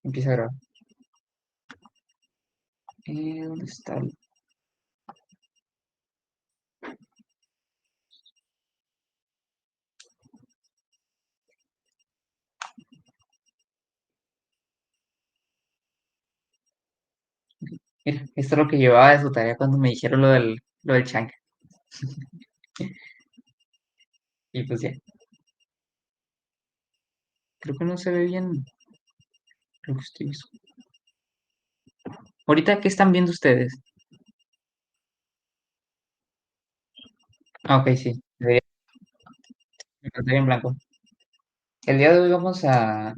Empieza a grabar. ¿Dónde está? Mira, esto es lo que llevaba de su tarea cuando me dijeron lo del chanca. Y pues ya, creo que no se ve bien lo que estoy viendo. Ahorita, ¿qué están viendo ustedes? Ah, ok, sí. Debería estar en blanco. El día de hoy vamos a...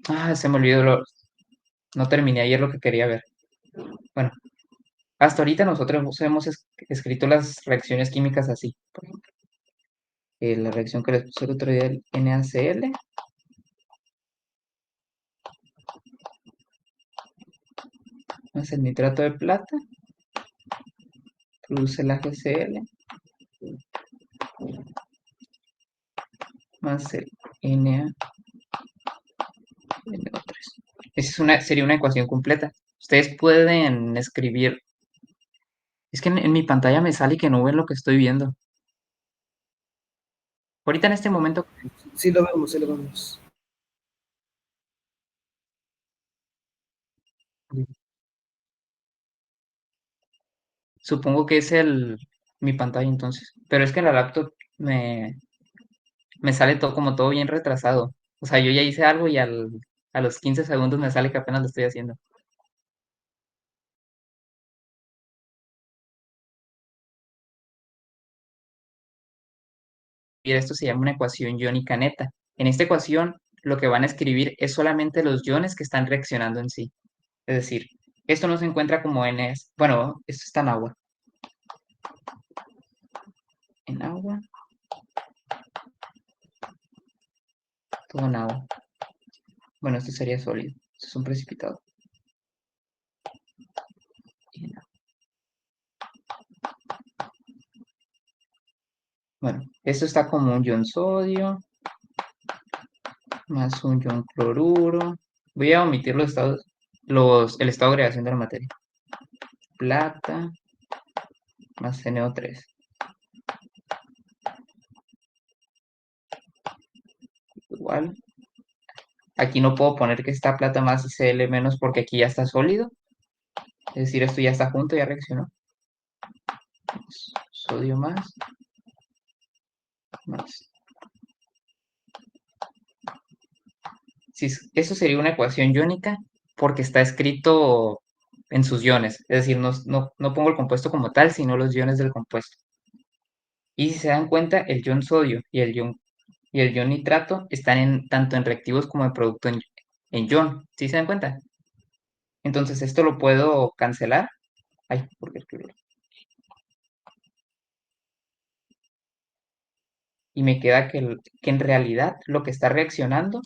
Ah, se me olvidó. No terminé ayer lo que quería ver. Bueno, hasta ahorita nosotros hemos escrito las reacciones químicas así. Por ejemplo, la reacción que les puse el otro día, el NaCl, más el nitrato de plata, produce el AgCl, más el NaNO3. Esa sería una ecuación completa. Ustedes pueden escribir. Es que en mi pantalla me sale que no ven lo que estoy viendo. Ahorita en este momento, Sí lo vemos, sí lo vemos. supongo que es mi pantalla entonces. Pero es que en la laptop me sale todo como todo bien retrasado. O sea, yo ya hice algo y a los 15 segundos me sale que apenas lo estoy haciendo. Y esto se llama una ecuación iónica neta. En esta ecuación, lo que van a escribir es solamente los iones que están reaccionando en sí. Es decir, esto no se encuentra como bueno, esto está en agua, todo en agua. Bueno, esto sería sólido, esto es un precipitado. Bueno, esto está como un ion sodio, más un ion cloruro. Voy a omitir el estado de agregación de la materia. Plata, más NO3. Igual. Aquí no puedo poner que está plata más y Cl menos porque aquí ya está sólido. Es decir, esto ya está junto, ya reaccionó. Sodio más. Sí, eso sería una ecuación iónica porque está escrito en sus iones. Es decir, no pongo el compuesto como tal, sino los iones del compuesto. Y si se dan cuenta, el ion sodio y el ion nitrato están tanto en reactivos como en producto en ion. ¿Sí se dan cuenta? Entonces esto lo puedo cancelar. Ay, ¿por qué el cloruro? Y me queda que en realidad lo que está reaccionando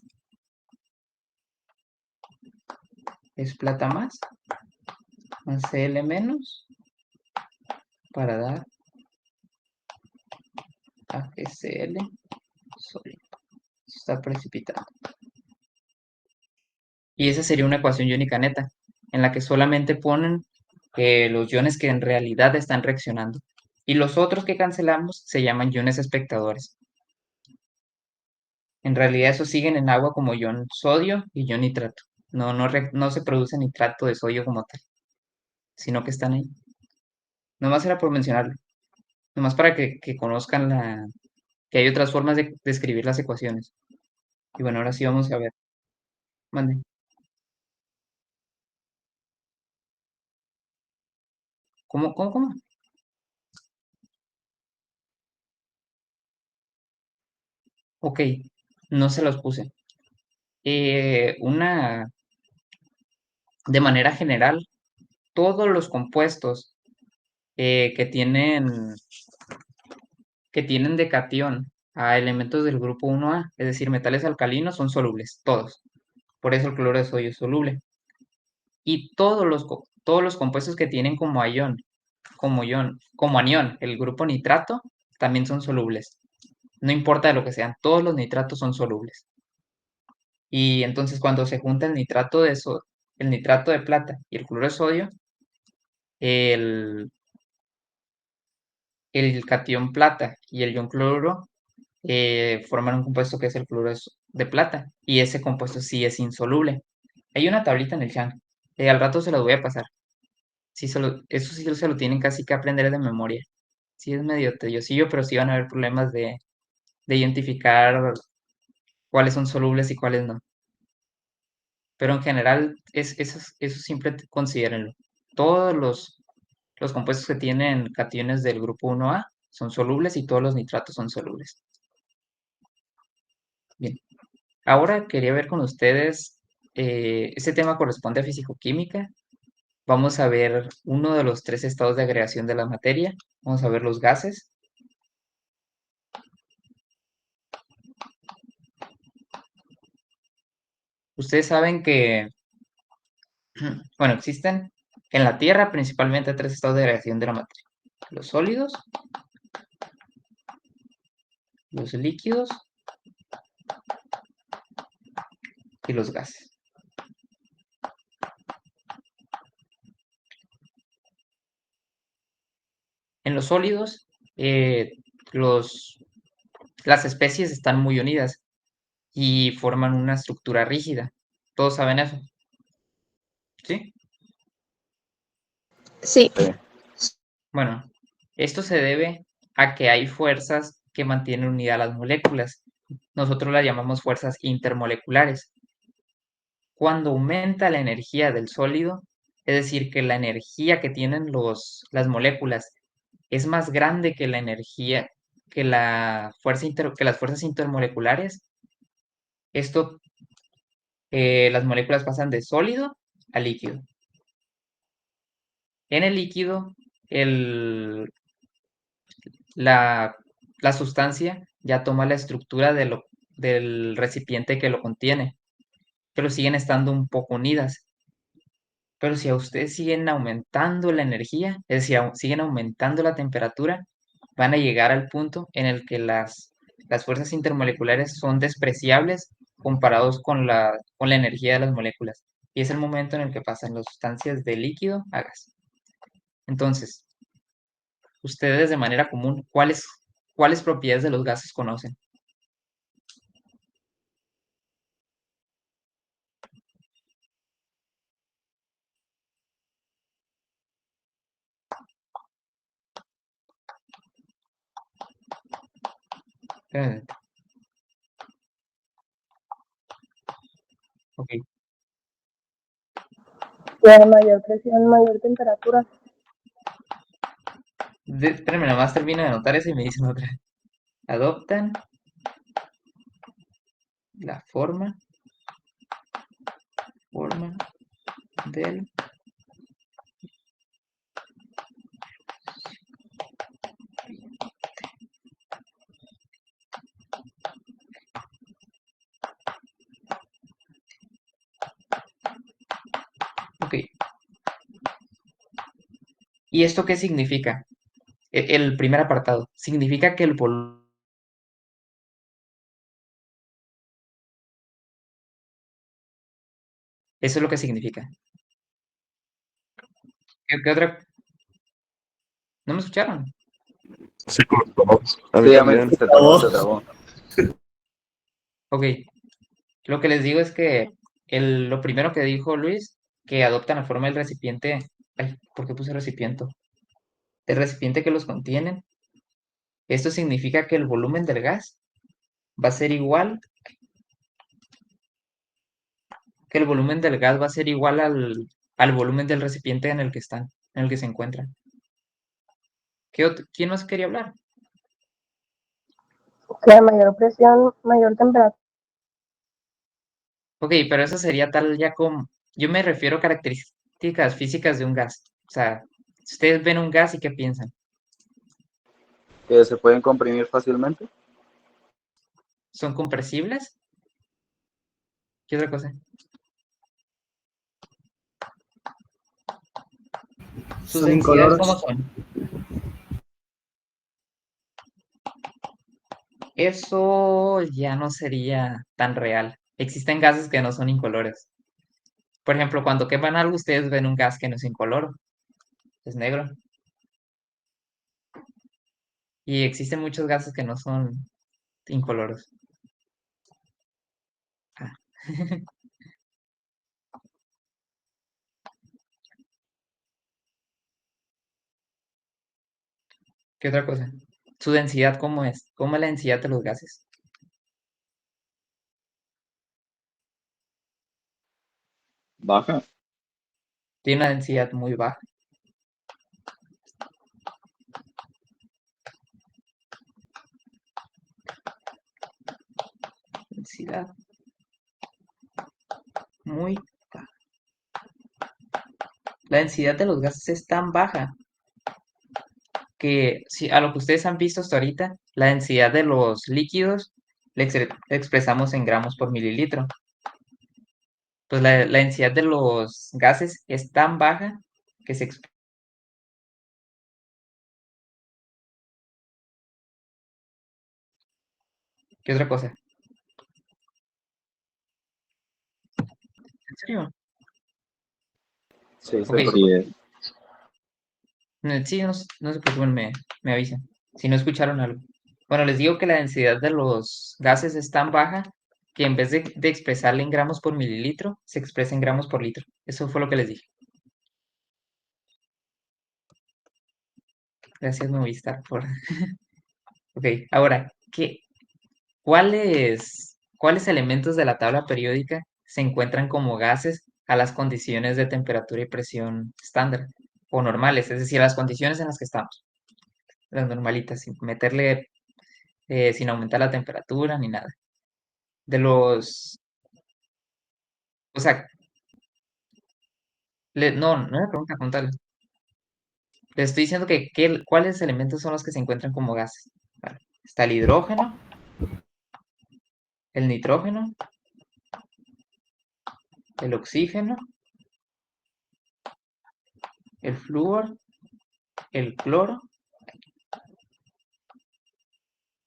es plata más Cl menos, para dar AgCl sólido. Está precipitado. Y esa sería una ecuación iónica neta, en la que solamente ponen los iones que en realidad están reaccionando. Y los otros que cancelamos se llaman iones espectadores. En realidad esos siguen en agua como ion sodio y ion nitrato. No se produce nitrato de sodio como tal, sino que están ahí. Nomás era por mencionarlo. Nomás para que conozcan que hay otras formas de escribir las ecuaciones. Y bueno, ahora sí vamos a ver. Mande. ¿Cómo? Ok, no se los puse. De manera general, todos los compuestos eh, que tienen, que tienen de catión a elementos del grupo 1A, es decir, metales alcalinos, son solubles, todos. Por eso el cloro de sodio es soluble. Y todos los compuestos que tienen como anión, el grupo nitrato, también son solubles. No importa de lo que sean, todos los nitratos son solubles. Y entonces cuando se junta el nitrato de plata y el cloruro de sodio, el, el catión plata y el ion cloruro forman un compuesto que es el cloruro de plata, y ese compuesto sí es insoluble. Hay una tablita en el chat, al rato se las voy a pasar. Sí, eso sí se lo tienen casi que aprender de memoria. Sí es medio tediosillo, pero sí van a haber problemas de identificar cuáles son solubles y cuáles no. Pero en general, eso siempre considérenlo. Todos los compuestos que tienen cationes del grupo 1A son solubles y todos los nitratos son solubles. Bien, ahora quería ver con ustedes, este tema corresponde a fisicoquímica. Vamos a ver uno de los tres estados de agregación de la materia. Vamos a ver los gases. Ustedes saben que, bueno, existen en la Tierra principalmente tres estados de agregación de la materia. Los sólidos, los líquidos y los gases. En los sólidos, eh, los, las especies están muy unidas y forman una estructura rígida. Todos saben eso, ¿sí? Sí, Sí. Bueno, esto se debe a que hay fuerzas que mantienen unidad las moléculas. Nosotros las llamamos fuerzas intermoleculares. Cuando aumenta la energía del sólido, es decir, que la energía que tienen las moléculas es más grande que la energía, que las fuerzas intermoleculares, esto, las moléculas pasan de sólido a líquido. En el líquido, el, la, la sustancia ya toma la estructura del recipiente que lo contiene, pero siguen estando un poco unidas. Pero si a ustedes siguen aumentando la energía, es decir, siguen aumentando la temperatura, van a llegar al punto en el que las fuerzas intermoleculares son despreciables comparados con la energía de las moléculas. Y es el momento en el que pasan las sustancias de líquido a gas. Entonces, ustedes de manera común, ¿cuáles propiedades de los gases conocen? Eh, ok. de mayor presión, mayor temperatura. Espérenme, nada más termino de anotar eso y me dicen otra. Adoptan la forma del... Ok. ¿Y esto qué significa? El primer apartado. Significa que el volumen... Eso es lo que significa. ¿Qué otra? ¿No me escucharon? Sí, a mí Sí, también. se trabó, se trabó. Ok. Lo que les digo es que lo primero que dijo Luis, que adoptan la forma del recipiente... Ay, ¿por qué puse recipiente? El recipiente que los contienen. Esto significa que el volumen del gas va a ser igual, que el volumen del gas va a ser igual al volumen del recipiente en el que están, en el que se encuentran. ¿Quién más quería hablar? Que a mayor presión, mayor temperatura. Ok, pero eso sería tal ya como... Yo me refiero a características físicas de un gas. O sea, si ustedes ven un gas y qué piensan. Que se pueden comprimir fácilmente. ¿Son compresibles? ¿Qué otra cosa? ¿Sus Son densidades cómo incoloros. son? Eso ya no sería tan real. existen gases que no son incolores. Por ejemplo, cuando queman algo, ustedes ven un gas que no es incoloro, es negro. Y existen muchos gases que no son incoloros. Ah. ¿Qué otra cosa? Su densidad, ¿cómo es? ¿Cómo es la densidad de los gases? Baja. Tiene una densidad muy baja. Densidad muy baja. La densidad de los gases es tan baja que si a lo que ustedes han visto hasta ahorita, la densidad de los líquidos la expresamos en gramos por mililitro. Pues la densidad de los gases es tan baja que se... ¿Qué otra cosa? ¿En serio? Sí, se Ok. cortó. Sí, no se preocupen, me avisan. Si no escucharon algo. Bueno, les digo que la densidad de los gases es tan baja que en vez de expresarla en gramos por mililitro, se expresa en gramos por litro. Eso fue lo que les dije. Gracias, Movistar, por... Ok, ahora, ¿cuáles elementos de la tabla periódica se encuentran como gases a las condiciones de temperatura y presión estándar o normales? Es decir, a las condiciones en las que estamos, las normalitas, sin meterle, sin aumentar la temperatura ni nada. De los, o sea, no me pregunta contarle. Le estoy diciendo cuáles elementos son los que se encuentran como gases. Vale. Está el hidrógeno, el nitrógeno, el oxígeno, el flúor, el cloro,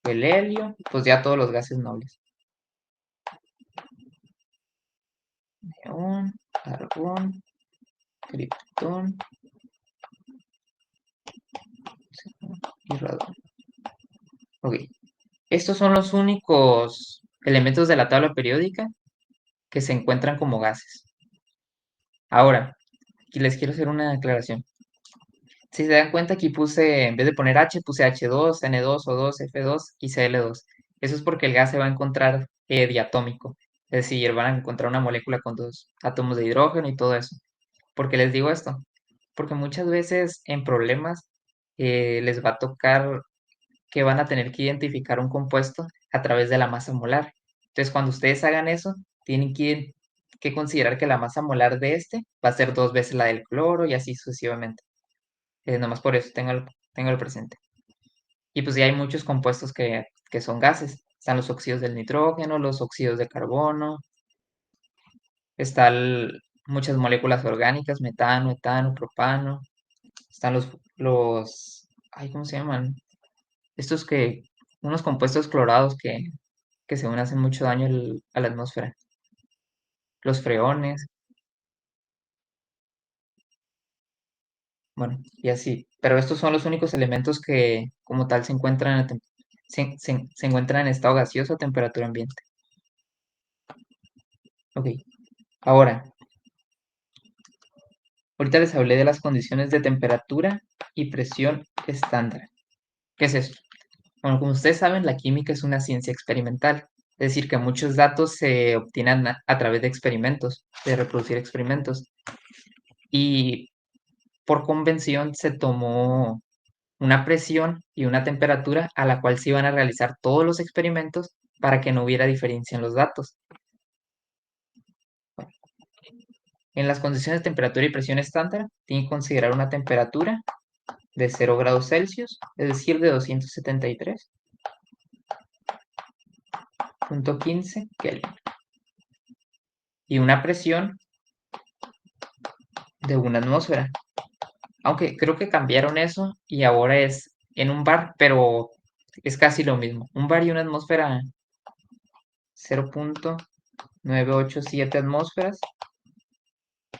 el helio, pues ya todos los gases nobles. Neón, argón, criptón y radón. Ok. Estos son los únicos elementos de la tabla periódica que se encuentran como gases. Ahora, aquí les quiero hacer una aclaración. Si se dan cuenta, aquí puse, en vez de poner H, puse H2, N2, O2, F2 y Cl2. Eso es porque el gas se va a encontrar diatómico. Es decir, van a encontrar una molécula con dos átomos de hidrógeno y todo eso. ¿Por qué les digo esto? Porque muchas veces en problemas les va a tocar que van a tener que identificar un compuesto a través de la masa molar. Entonces, cuando ustedes hagan eso, tienen que considerar que la masa molar de este va a ser dos veces la del cloro y así sucesivamente. Nomás por eso tengo el presente. Y pues ya hay muchos compuestos que son gases. Están los óxidos del nitrógeno, los óxidos de carbono, están muchas moléculas orgánicas, metano, etano, propano. Están ay, ¿cómo se llaman? Estos unos compuestos clorados que según hacen mucho daño a la atmósfera. Los freones, bueno, y así. Pero estos son los únicos elementos que como tal se encuentran se encuentran en estado gaseoso a temperatura ambiente. Ok, ahora, ahorita les hablé de las condiciones de temperatura y presión estándar. ¿Qué es esto? Bueno, como ustedes saben, la química es una ciencia experimental, es decir, que muchos datos se obtienen a través de experimentos, de reproducir experimentos. Y por convención se tomó una presión y una temperatura a la cual se iban a realizar todos los experimentos para que no hubiera diferencia en los datos. En las condiciones de temperatura y presión estándar, tienen que considerar una temperatura de 0 grados Celsius, es decir, de 273.15 Kelvin, y una presión de una atmósfera. Aunque creo que cambiaron eso y ahora es en un bar, pero es casi lo mismo. Un bar y una atmósfera 0. 987 atmósferas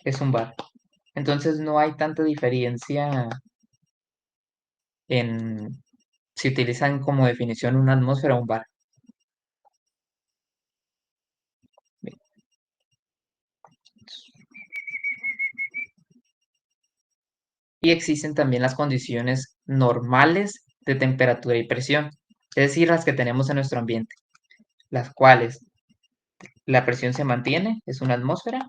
es un bar. Entonces no hay tanta diferencia en si utilizan como definición una atmósfera o un bar. Bien. Y existen también las condiciones normales de temperatura y presión, es decir, las que tenemos en nuestro ambiente, las cuales la presión se mantiene, es una atmósfera.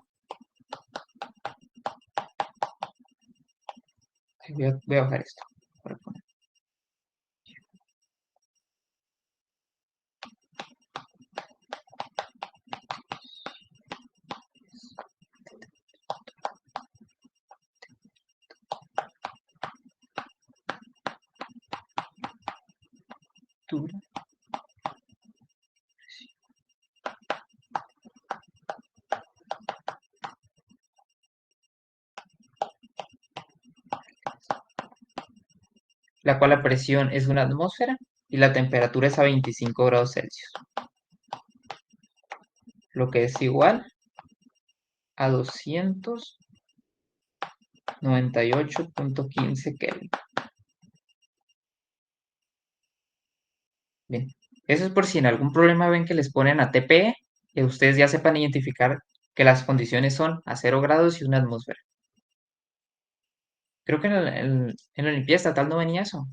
Voy a bajar esto. Para poner. La cual la presión es una atmósfera y la temperatura es a 25 grados Celsius, lo que es igual a 298.15 Kelvin. Bien, eso es por si en algún problema ven que les ponen a TPE, que ustedes ya sepan identificar que las condiciones son a 0 grados y una atmósfera. Creo que en la Olimpiada Estatal no venía eso.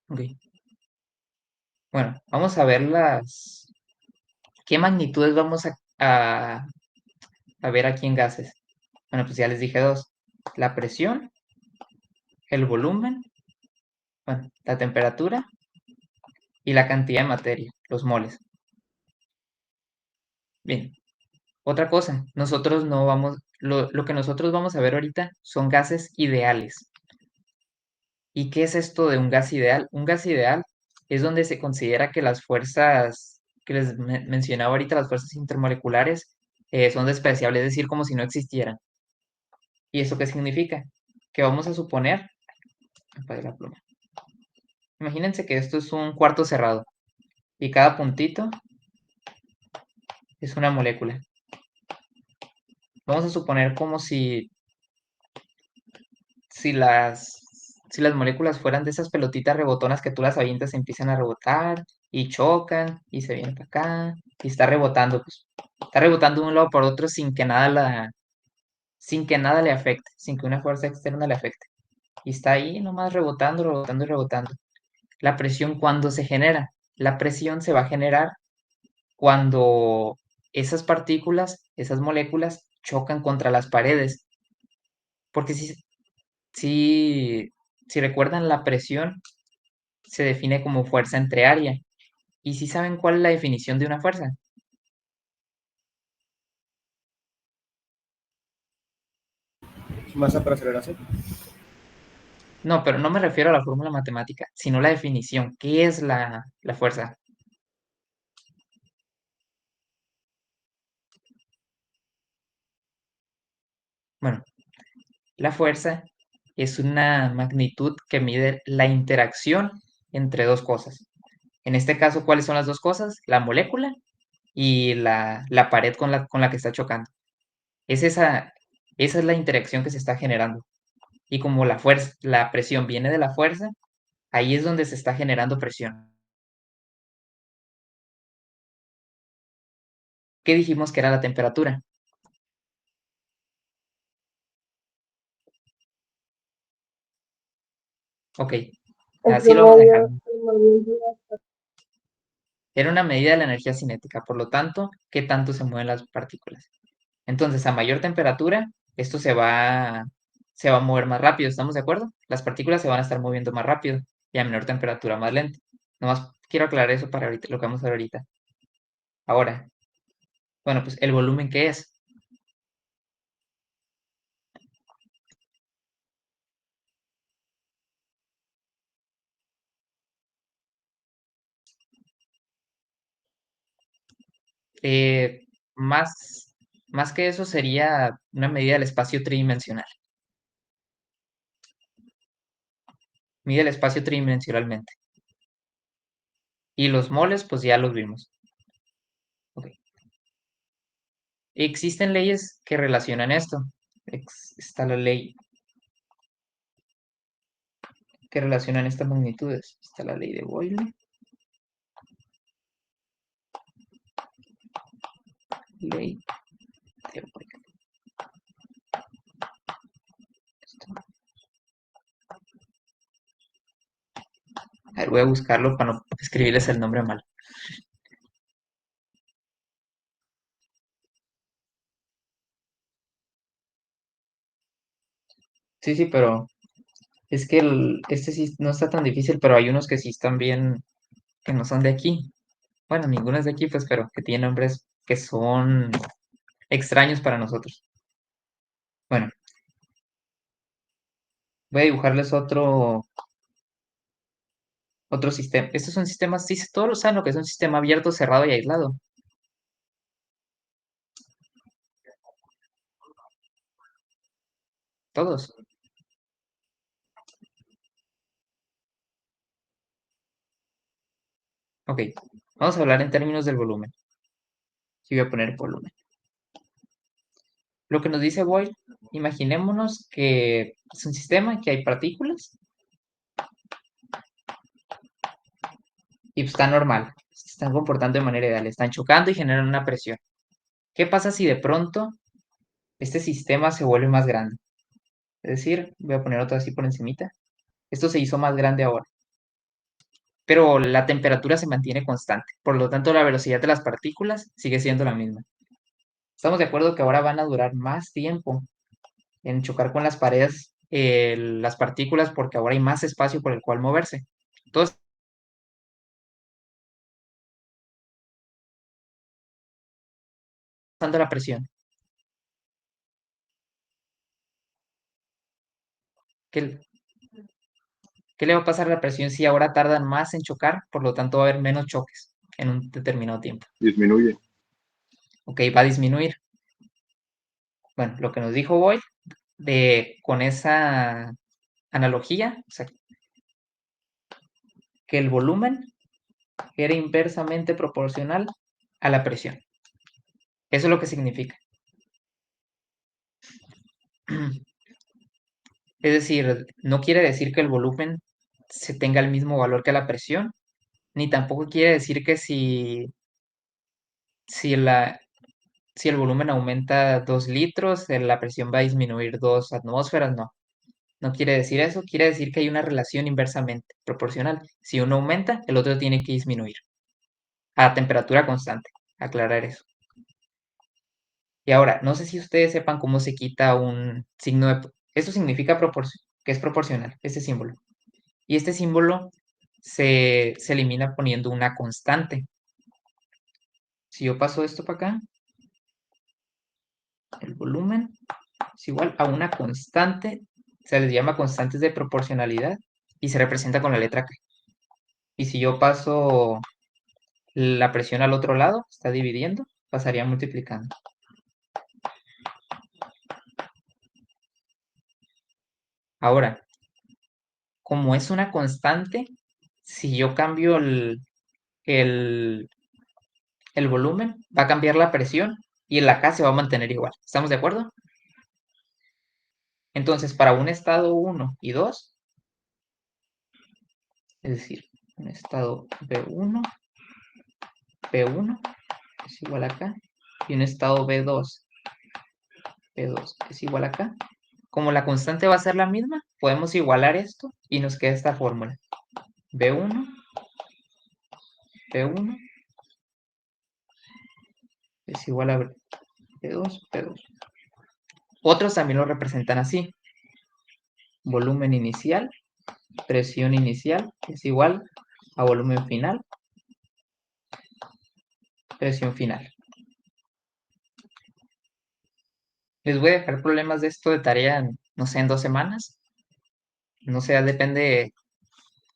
Ok. Bueno, vamos a ver ¿qué magnitudes vamos a ver aquí en gases? Bueno, pues ya les dije dos. La presión, el volumen, bueno, la temperatura y la cantidad de materia, los moles. Bien, otra cosa, nosotros no vamos, lo que nosotros vamos a ver ahorita son gases ideales. ¿Y qué es esto de un gas ideal? Un gas ideal es donde se considera que las fuerzas que les mencionaba ahorita, las fuerzas intermoleculares, son despreciables, es decir, como si no existieran. ¿Y eso qué significa? Que vamos a suponer, apague la pluma. Imagínense que esto es un cuarto cerrado y cada puntito es una molécula. Vamos a suponer como si las moléculas fueran de esas pelotitas rebotonas que tú las avientas y empiezan a rebotar y chocan y se vienen para acá y está rebotando, pues está rebotando de un lado por otro sin que nada le afecte, sin que una fuerza externa le afecte. Y está ahí nomás rebotando, rebotando y rebotando. La presión cuando se genera, la presión se va a generar cuando esas partículas, esas moléculas chocan contra las paredes, porque si, si recuerdan, la presión se define como fuerza entre área. ¿Y si saben cuál es la definición de una fuerza? Masa por aceleración. No, pero no me refiero a la fórmula matemática, sino la definición. ¿Qué es la fuerza? Bueno, la fuerza es una magnitud que mide la interacción entre dos cosas. En este caso, ¿cuáles son las dos cosas? La molécula y la pared con la que está chocando. Es esa es la interacción que se está generando. Y como la presión viene de la fuerza, ahí es donde se está generando presión. ¿Qué dijimos que era la temperatura? Ok, El así lo vamos a dejar. promedio, el movimiento de las Era una medida de la energía cinética, por lo tanto, ¿qué tanto se mueven las partículas? Entonces, a mayor temperatura, esto se va a mover más rápido, ¿estamos de acuerdo? Las partículas se van a estar moviendo más rápido y a menor temperatura más lento. Nomás quiero aclarar eso para ahorita, lo que vamos a ver ahorita. Ahora, bueno, pues el volumen, ¿qué es? Eh, más, más que eso sería una medida del espacio tridimensional. Mide el espacio tridimensionalmente. Y los moles, pues ya los vimos. Ok. Existen leyes que relacionan esto. Está la ley que relacionan estas magnitudes. Está la ley de Boyle. Ley de Boyle. A ver, voy a buscarlo para no escribirles el nombre mal. Sí, sí, pero es que este sí no está tan difícil, pero hay unos que sí están bien, que no son de aquí. Bueno, ninguno es de aquí, pues, pero que tienen nombres que son extraños para nosotros. Bueno, voy a dibujarles otro sistema. Estos son sistemas, sí, todos lo saben lo que es un sistema abierto, cerrado y aislado. Todos. Ok, vamos a hablar en términos del volumen. Sí, voy a poner volumen. Lo que nos dice Boyle, imaginémonos que es un sistema, que hay partículas y pues, está normal. Se están comportando de manera ideal, están chocando y generan una presión. ¿Qué pasa si de pronto este sistema se vuelve más grande? Es decir, voy a poner otro así por encimita. Esto se hizo más grande ahora, pero la temperatura se mantiene constante. Por lo tanto, la velocidad de las partículas sigue siendo la misma. Estamos de acuerdo que ahora van a durar más tiempo en chocar con las paredes las partículas porque ahora hay más espacio por el cual moverse. Entonces, dando la presión. ¿Qué, qué le va a pasar a la presión si ahora tardan más en chocar? Por lo tanto, va a haber menos choques en un determinado tiempo. Disminuye. Ok, va a disminuir. Bueno, lo que nos dijo Boyle con esa analogía, o sea, que el volumen era inversamente proporcional a la presión. Eso es lo que significa. Es decir, no quiere decir que el volumen se tenga el mismo valor que la presión, ni tampoco quiere decir que si, la, si el volumen aumenta 2 litros, la presión va a disminuir 2 atmósferas, no. No quiere decir eso, quiere decir que hay una relación inversamente proporcional. Si uno aumenta, el otro tiene que disminuir a temperatura constante. Aclarar eso. Y ahora, no sé si ustedes sepan cómo se quita un signo de... Eso significa que es proporcional, este símbolo. Y este símbolo se elimina poniendo una constante. Si yo paso esto para acá, el volumen es igual a una constante, se les llama constantes de proporcionalidad y se representa con la letra K. Y si yo paso la presión al otro lado, está dividiendo, pasaría multiplicando. Ahora, como es una constante, si yo cambio el, el volumen, va a cambiar la presión y el K se va a mantener igual. ¿Estamos de acuerdo? Entonces, para un estado 1 y 2, es decir, un estado B1, P1 es igual a K, y un estado B2, P2 es igual a K. Como la constante va a ser la misma, podemos igualar esto y nos queda esta fórmula. B1, P1 es igual a P2, P2. Otros también lo representan así. Volumen inicial, presión inicial es igual a volumen final, presión final. Les voy a dejar problemas de esto de tarea, no sé, en 2 semanas. No sé, depende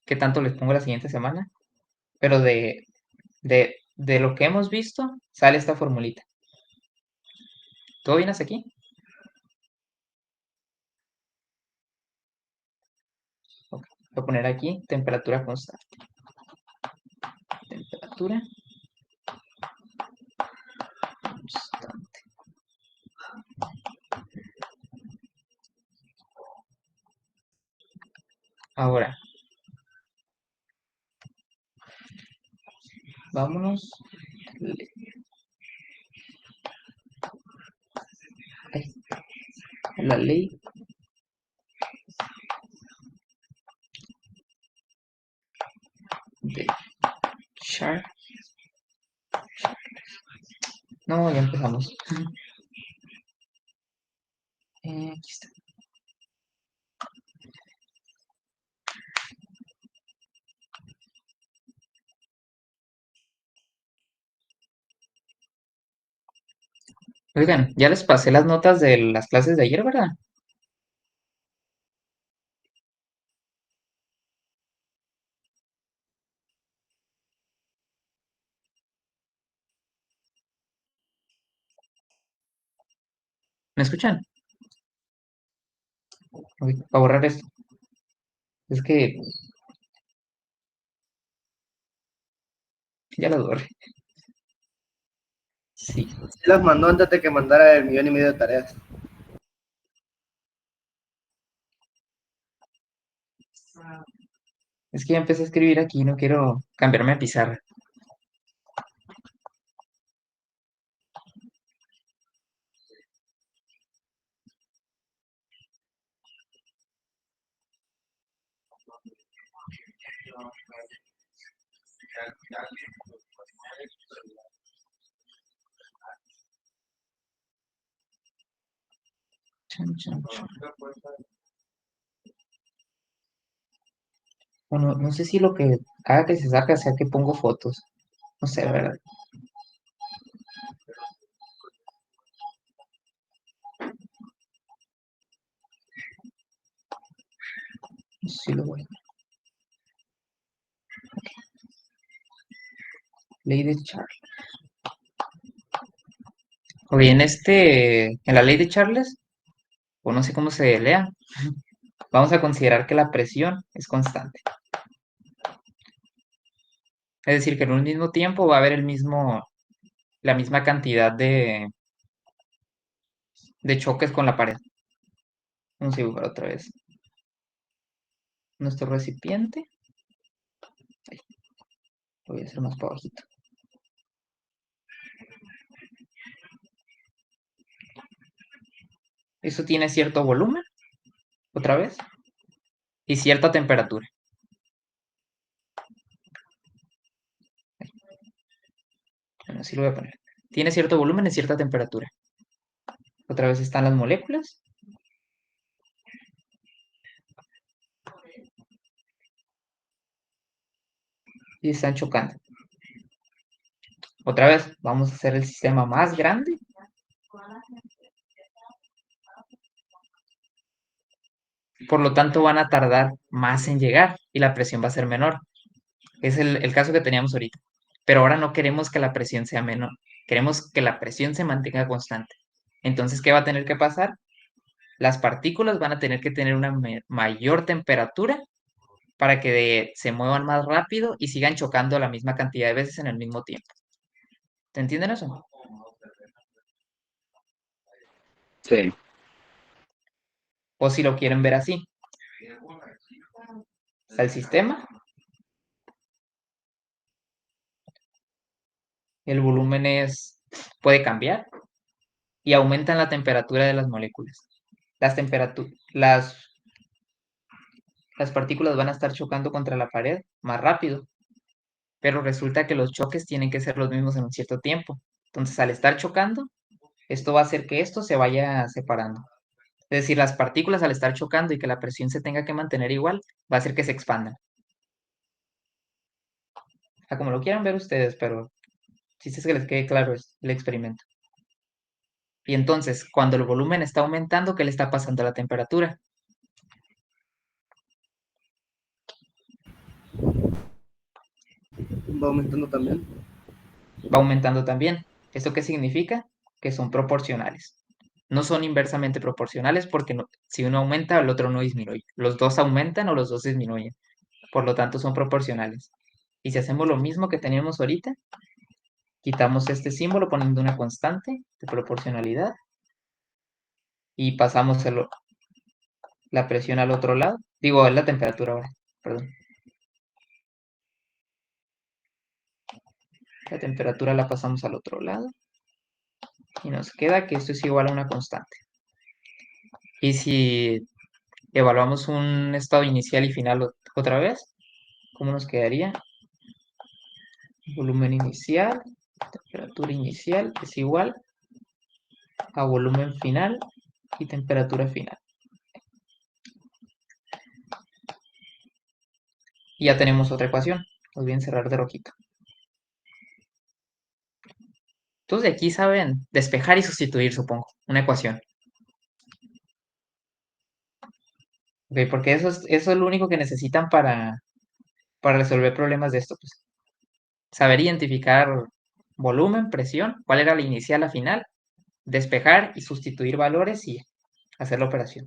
qué tanto les pongo la siguiente semana. Pero de lo que hemos visto, sale esta formulita. ¿Todo bien hasta aquí? Ok. Voy a poner aquí temperatura constante. Temperatura constante. Ahora, vámonos. La ley de Char. No, ya empezamos. Aquí está. Oigan, ya les pasé las notas de las clases de ayer, ¿verdad? ¿Me escuchan? Voy a borrar esto. Es que ya lo borré. Sí. Sí las mandó antes de que mandara el 1,5 de tareas. Es que ya empecé a escribir aquí y no quiero cambiarme a pizarra. Chan, chan, chan. Bueno, no sé si lo que haga que se saque sea que pongo fotos. No sé, ¿verdad? No sé si lo voy a... Ley de Charles. Oye, en la ley de Charles, o no sé cómo se lea, vamos a considerar que la presión es constante. Es decir, que en un mismo tiempo va a haber la misma cantidad de choques con la pared. Vamos a dibujar otra vez. Nuestro recipiente. Ahí, lo voy a hacer más para abajito. Eso tiene cierto volumen, otra vez, y cierta temperatura. Bueno, así lo voy a poner. Tiene cierto volumen y cierta temperatura. Otra vez están las moléculas. Y están chocando. Otra vez, vamos a hacer el sistema más grande. Por lo tanto, van a tardar más en llegar y la presión va a ser menor. Es el caso que teníamos ahorita. Pero ahora no queremos que la presión sea menor. Queremos que la presión se mantenga constante. Entonces, ¿qué va a tener que pasar? Las partículas van a tener que tener una mayor temperatura para que se muevan más rápido y sigan chocando la misma cantidad de veces en el mismo tiempo. ¿Te entienden eso? Sí. O si lo quieren ver así. Está el sistema. El volumen puede cambiar y aumentan la temperatura de las moléculas. Las partículas van a estar chocando contra la pared más rápido, pero resulta que los choques tienen que ser los mismos en un cierto tiempo. Entonces, al estar chocando, esto va a hacer que esto se vaya separando. Es decir, las partículas al estar chocando y que la presión se tenga que mantener igual, va a hacer que se expandan. A como lo quieran ver ustedes, pero si es que les quede claro el experimento. Y entonces, cuando el volumen está aumentando, ¿qué le está pasando a la temperatura? Va aumentando también. Va aumentando también. ¿Esto qué significa? Que son proporcionales. No son inversamente proporcionales porque si uno aumenta, el otro no disminuye. Los dos aumentan o los dos disminuyen. Por lo tanto, son proporcionales. Y si hacemos lo mismo que teníamos ahorita, quitamos este símbolo poniendo una constante de proporcionalidad y pasamos la presión al otro lado. Digo, es la temperatura ahora, perdón. La temperatura la pasamos al otro lado y nos queda que esto es igual a una constante. Y si evaluamos un estado inicial y final otra vez, ¿cómo nos quedaría? Volumen inicial, temperatura inicial es igual a volumen final y temperatura final. Y ya tenemos otra ecuación. Los voy a encerrar de rojito. Entonces de aquí saben despejar y sustituir, supongo, una ecuación. Ok, porque eso es lo único que necesitan para resolver problemas de esto. Pues. Saber identificar volumen, presión, cuál era la inicial, la final, despejar y sustituir valores y hacer la operación.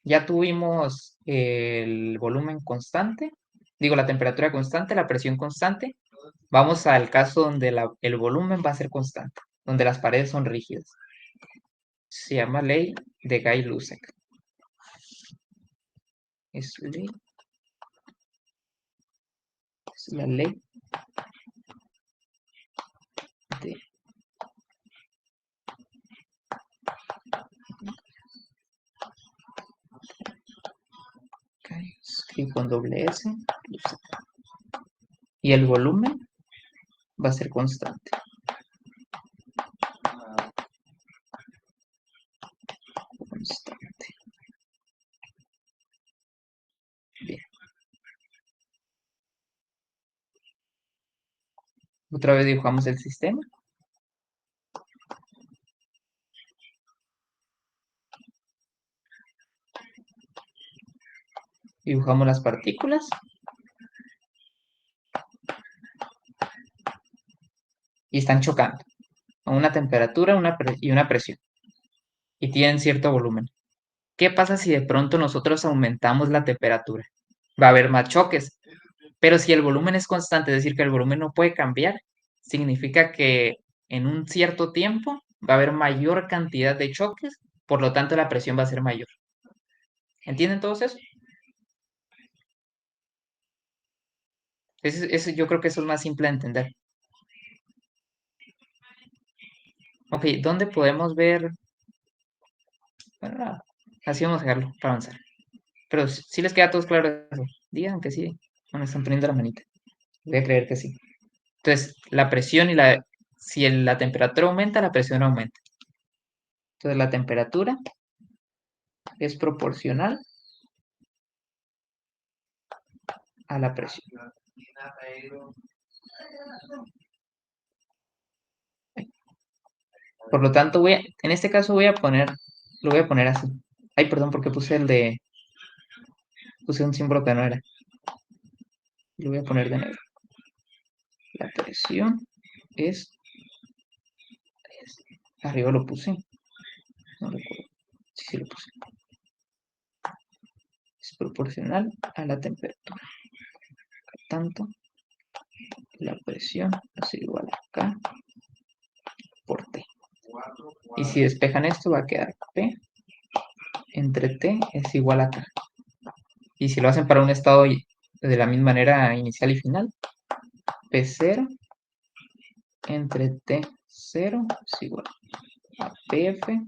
Ya tuvimos el volumen constante, digo la temperatura constante, la presión constante. Vamos al caso donde el volumen va a ser constante, donde las paredes son rígidas. Se llama ley de Gay-Lussac. Es la ley de Gay, escribo con doble S, Lussac. Y el volumen va a ser constante. Constante. Bien. Otra vez dibujamos el sistema. Dibujamos las partículas. Y están chocando a una temperatura y una presión. Y tienen cierto volumen. ¿Qué pasa si de pronto nosotros aumentamos la temperatura? Va a haber más choques. Pero si el volumen es constante, es decir, que el volumen no puede cambiar, significa que en un cierto tiempo va a haber mayor cantidad de choques, por lo tanto la presión va a ser mayor. ¿Entienden todos eso? Yo creo que eso es más simple de entender. Ok, ¿dónde podemos ver? Bueno, nada, así vamos a dejarlo para avanzar. Pero si les queda a todos claro eso, digan que sí. Bueno, están poniendo la manita. Voy a creer que sí. Entonces, la presión si la temperatura aumenta, la presión aumenta. Entonces, la temperatura es proporcional a la presión. Por lo tanto, en este caso lo voy a poner así. Ay, perdón, porque puse un símbolo que no era. Lo voy a poner de negro. La presión es, arriba lo puse. No recuerdo. Sí lo puse. Es proporcional a la temperatura. Por tanto, la presión es igual a K por T. Y si despejan esto, va a quedar P entre T es igual a K. Y si lo hacen para un estado de la misma manera inicial y final, P0 entre T0 es igual a PF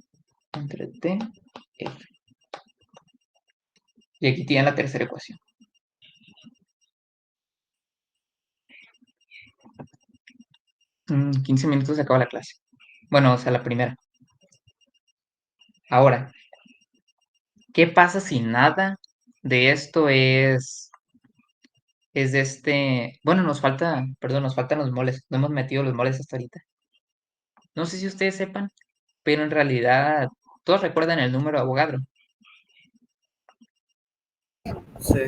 entre TF. Y aquí tienen la tercera ecuación. En 15 minutos se acaba la clase. Bueno, o sea, la primera. Ahora, ¿qué pasa si nada de esto es de este? Bueno, nos faltan los moles. No hemos metido los moles hasta ahorita. No sé si ustedes sepan, pero en realidad todos recuerdan el número de Avogadro. Sí.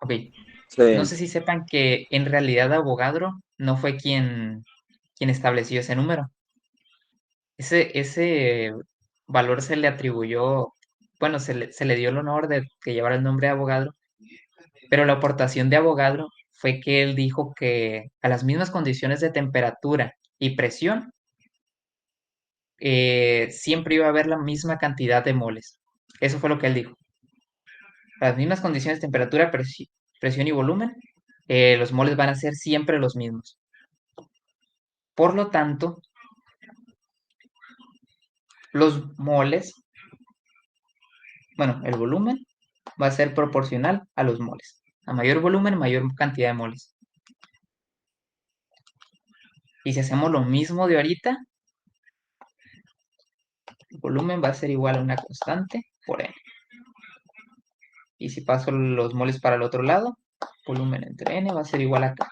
Ok. No Sí. sé si sepan que en realidad Avogadro no fue quien estableció ese número. Ese valor se le atribuyó, bueno, se le dio el honor de que llevara el nombre de Avogadro, pero la aportación de Avogadro fue que él dijo que a las mismas condiciones de temperatura y presión, siempre iba a haber la misma cantidad de moles. Eso fue lo que él dijo. A las mismas condiciones de temperatura, presión y volumen, los moles van a ser siempre los mismos. Por lo tanto, los moles, bueno, el volumen va a ser proporcional a los moles. A mayor volumen, mayor cantidad de moles. Y si hacemos lo mismo de ahorita, el volumen va a ser igual a una constante por n. Y si paso los moles para el otro lado, volumen entre n va a ser igual a k.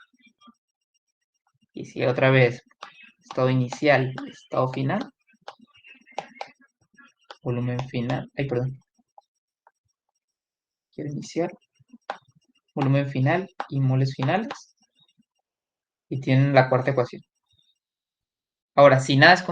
Y si otra vez, estado inicial, estado final, volumen final, ay, perdón, quiero iniciar, volumen final y moles finales, y tienen la cuarta ecuación. Ahora, si nada es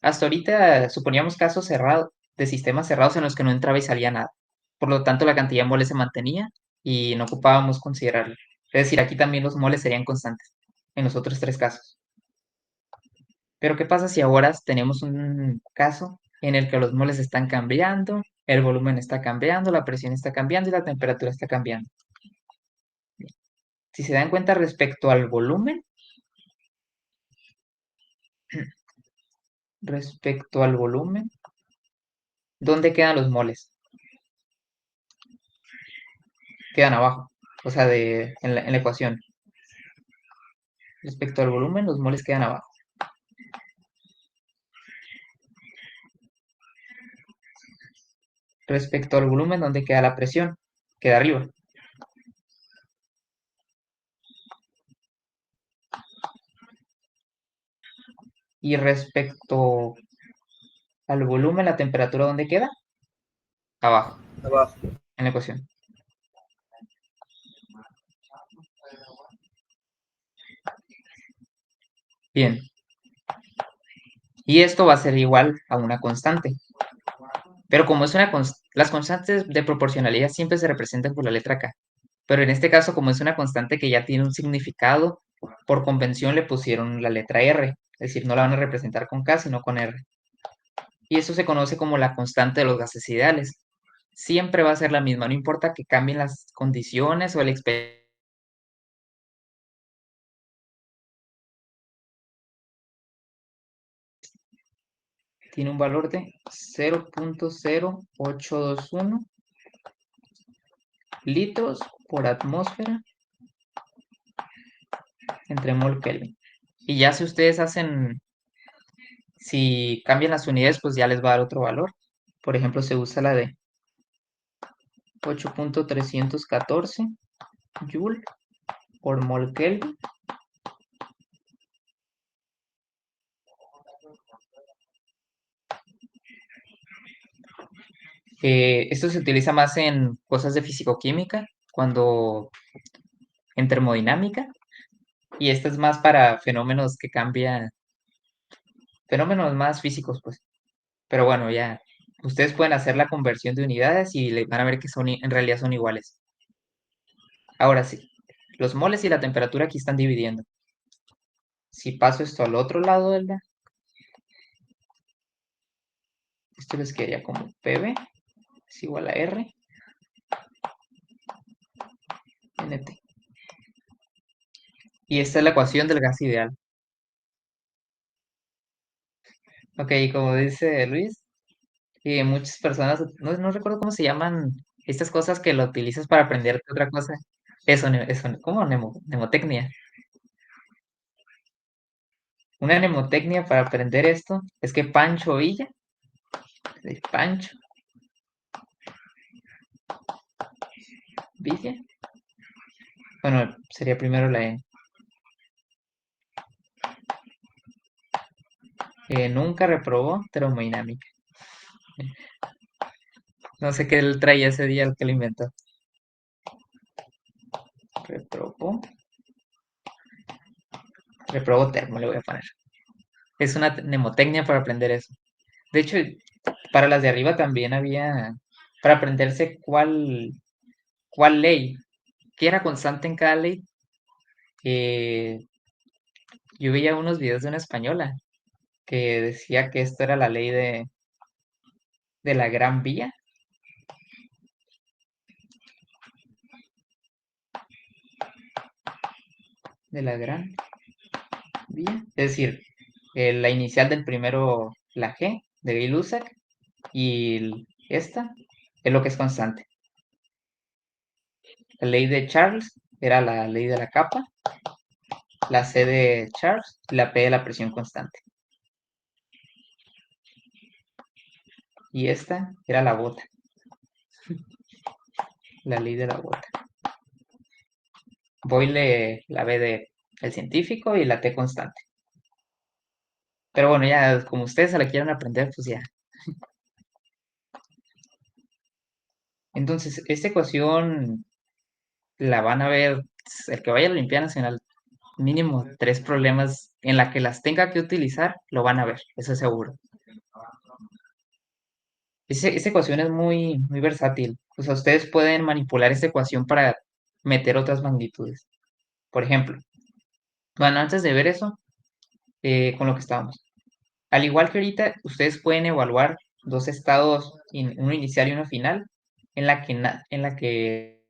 hasta ahorita suponíamos casos cerrados, de sistemas cerrados en los que no entraba y salía nada. Por lo tanto, la cantidad de moles se mantenía y no ocupábamos considerarlo. Es decir, aquí también los moles serían constantes, en los otros tres casos. Pero ¿qué pasa si ahora tenemos un caso en el que los moles están cambiando, el volumen está cambiando, la presión está cambiando y la temperatura está cambiando? Si se dan cuenta respecto al volumen, ¿dónde quedan los moles? Quedan abajo, o sea, en la ecuación. Respecto al volumen, los moles quedan abajo. Respecto al volumen, ¿dónde queda la presión? Queda arriba. Y respecto al volumen, la temperatura, ¿dónde queda? Abajo, Abajo. en la ecuación. Bien. Y esto va a ser igual a una constante. Pero como es las constantes de proporcionalidad siempre se representan por la letra K. Pero en este caso, como es una constante que ya tiene un significado, por convención le pusieron la letra R. Es decir, no la van a representar con K, sino con R. Y eso se conoce como la constante de los gases ideales. Siempre va a ser la misma, no importa que cambien las condiciones o el experimento. Tiene un valor de 0.0821 litros por atmósfera entre mol Kelvin. Y ya si ustedes si cambian las unidades, pues ya les va a dar otro valor. Por ejemplo, se usa la de 8.314 joule por mol Kelvin. Esto se utiliza más en cosas de fisicoquímica, en termodinámica, y esto es más para fenómenos que cambian, fenómenos más físicos, pues. Pero bueno, ya, ustedes pueden hacer la conversión de unidades y van a ver que en realidad son iguales. Ahora sí, los moles y la temperatura aquí están dividiendo. Si paso esto al otro lado esto les quedaría como PV es igual a R NT. Y esta es la ecuación del gas ideal. Ok, como dice Luis, muchas personas, no recuerdo cómo se llaman estas cosas que lo utilizas para aprender otra cosa. Eso, ¿cómo? Mnemotecnia. Una mnemotecnia para aprender esto es que Pancho Villa, de Pancho Villa, bueno, sería primero la N. Nunca reprobó termodinámica. No sé qué él traía ese día el que lo inventó. Reprobó. Reprobó termo, le voy a poner. Es una mnemotecnia para aprender eso. De hecho, para las de arriba también había, para aprenderse cuál ley, qué era constante en cada ley. Yo veía unos videos de una española que decía que esto era la ley de la Gran Vía. De la Gran Vía. Es decir, la inicial del primero, la G, de Gay-Lussac, y esta es lo que es constante. La ley de Charles era la ley de la capa, la C de Charles y la P de la presión constante. Y esta era la bota, la ley de la bota. Boyle, la B de el científico y la T constante. Pero bueno, ya como ustedes se la quieren aprender, pues ya. Entonces, esta ecuación la van a ver, el que vaya a la Olimpiada Nacional, mínimo 3 problemas en la que las tenga que utilizar, lo van a ver, eso es seguro. Esa ecuación es muy versátil. O sea, ustedes pueden manipular esta ecuación para meter otras magnitudes. Por ejemplo, bueno, antes de ver eso, con lo que estábamos. Al igual que ahorita, ustedes pueden evaluar dos estados, uno inicial y uno final, en la que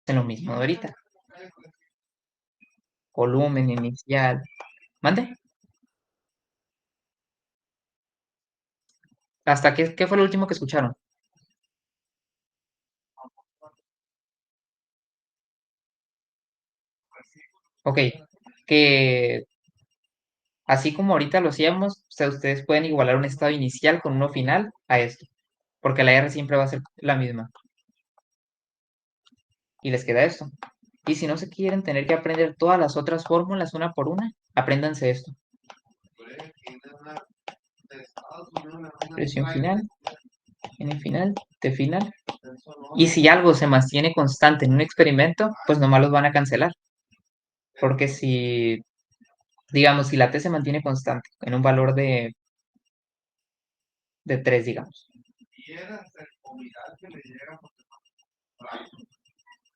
hacen lo mismo de ahorita. Volumen inicial. ¿Mande? ¿Hasta qué fue lo último que escucharon? Ok, que así como ahorita lo hacíamos, o sea, ustedes pueden igualar un estado inicial con uno final a esto, porque la R siempre va a ser la misma. Y les queda esto. Y si no se quieren tener que aprender todas las otras fórmulas una por una, apréndanse esto. Presión final, N final, T final. Y si algo se mantiene constante en un experimento, pues nomás los van a cancelar. Porque si, digamos, si la T se mantiene constante en un valor de 3, digamos.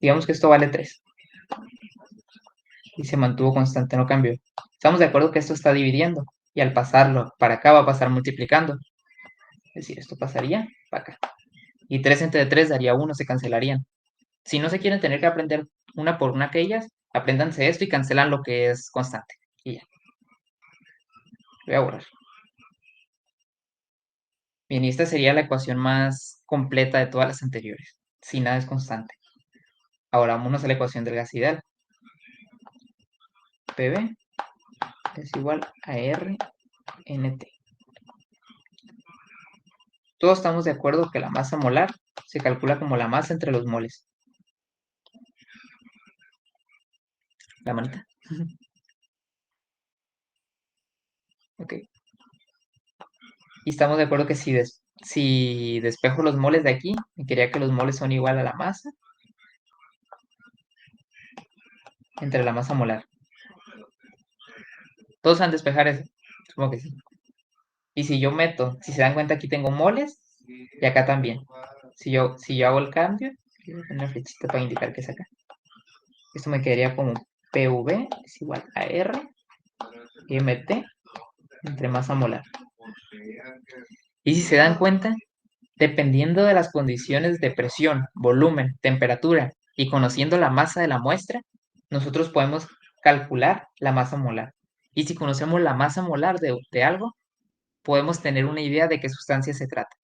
Digamos que esto vale 3 y se mantuvo constante, no cambió. Estamos de acuerdo que esto está dividiendo y al pasarlo para acá va a pasar multiplicando. Es decir, esto pasaría para acá. Y 3 entre 3 daría 1, se cancelarían. Si no se quieren tener que aprender una por una aquellas, apréndanse esto y cancelan lo que es constante. Y ya. Voy a borrar. Bien, y esta sería la ecuación más completa de todas las anteriores. Si nada es constante. Ahora vámonos a la ecuación del gas ideal. PV es igual a RNT. Todos estamos de acuerdo que la masa molar se calcula como la masa entre los moles. La manita. Ok. Y estamos de acuerdo que si despejo los moles de aquí, me quería que los moles son igual a la masa entre la masa molar. Todos van a despejar eso. Supongo que sí. Y si yo meto, si se dan cuenta, aquí tengo moles y acá también. Si yo hago el cambio, una flechita para indicar que es acá. Esto me quedaría como PV es igual a R MT entre masa molar. Y si se dan cuenta, dependiendo de las condiciones de presión, volumen, temperatura y conociendo la masa de la muestra, nosotros podemos calcular la masa molar. Y si conocemos la masa molar de algo, podemos tener una idea de qué sustancia se trata.